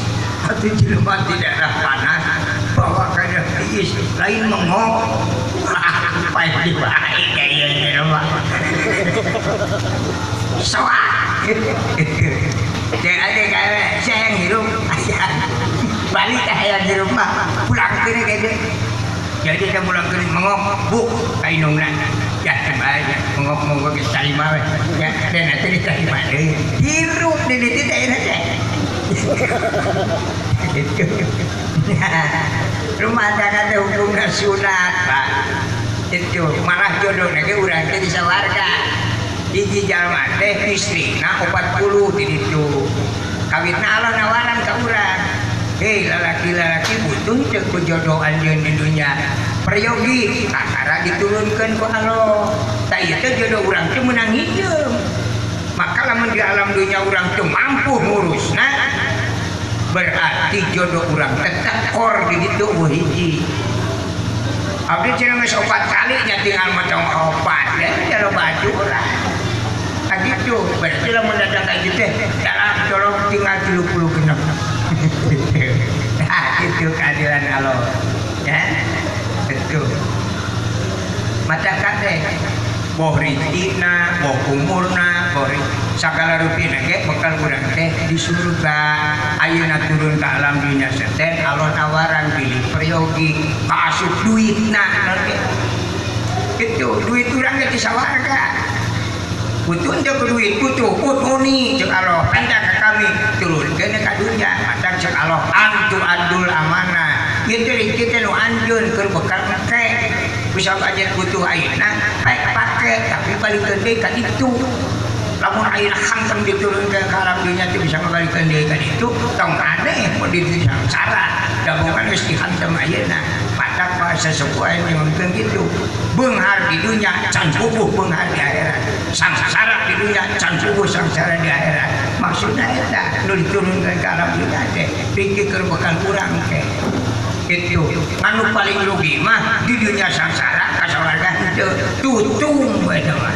atau jelema di daerah panas bawa ke daerah is lain mengok baik dibaik kayaknya rumah soal dan ada kayak saya yang hidup balik saya di rumah pulang kiri kayak jadi saya pulang kiri mengok bu kainungna ya sebaiknya ngomong ke salima ya dan nanti diterima deh hirup di daerah deh itu rumah tangga ada hukumnya sunat Pak itu malah jodoh lagi urang teh disawarga hiji jalma teh istri nah 40 di ditu kawitna Allah nawaran ka urang hei lalaki-lalaki butuh teu jodoh anjeun di dunia peryogi kakara diturunkan ku Allah tak itu jodoh orang itu menang hidup maka lamun di alam dunia orang itu mampu ngurus nah berarti jodoh orang tetap kor di itu hiji abdi cenah geus 4 kali nya tinggal motong opat ya jalo baju lah gitu berarti lamun datang kayak gitu dalam tolong tinggal 30 genep nah itu keadilan Allah ya betul mata kate boh rizkina boh umurna boh segala rupiah ge bekal urang teh di surga ayeuna turun ke alam dunia seten alon awaran pilih peryogi kasut duitna itu duit urang ge di sawarga butuh untuk duit butuh utuni cek Allah pendak ke kami turun kena ke dunia macam cek Allah antul amanah gitu kita nu anjun ke bekal pakai bisa aja butuh airna baik pakai tapi balik ke kan itu lamun air hantam diturunkan ke alam dunia itu bisa membalikkan dia kan itu tong aneh mau di sangsara gabungan harus dihantam airna pada bahasa sesuai yang gitu benghar di dunia can puguh benghar di akhirat sangsara di dunia can puguh sangsara di akhirat maksudnya eta nu diturunkan ke alam dunia teh pikir bekal kurang teh itu anu paling rugi mah di dunia sangsara kasawarga itu tutung bae mah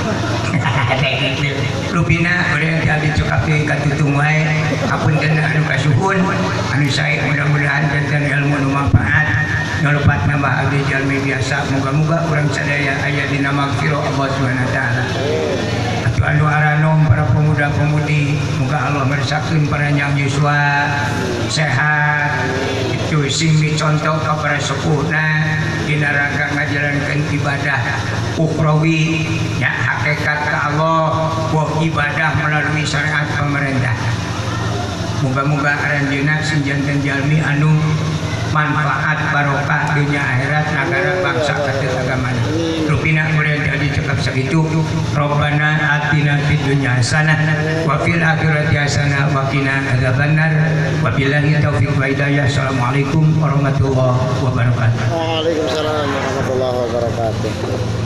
rupina urang jadi cukapi ka tutung wae apunten anu kasuhun anu sae mudah-mudahan benten ilmu nu manfaat ngelupat nambah abdi jalmi biasa moga-moga urang sadaya aya dina magfirah Allah Subhanahu wa taala atuh anu aranom para pemuda-pemudi moga Allah meresahkeun para nyang yuswa sehat itu sing dicontoh ka para sepuhna dina rangka ngajalankeun ibadah ukhrawi ya hakikat ka Allah buah ibadah melalui syariat pemerintah moga-moga aranjeunna sing janten jalmi anu manfaat barokah dunia akhirat negara bangsa kata agamana rupina urang jadi cekap sakitu Rabbana atina fid dunya hasanah wa fil akhirati hasanah wa qina adzabannar wa billahi taufiq wa hidayah. Assalamualaikum warahmatullahi wabarakatuh. Waalaikumsalam warahmatullahi wabarakatuh.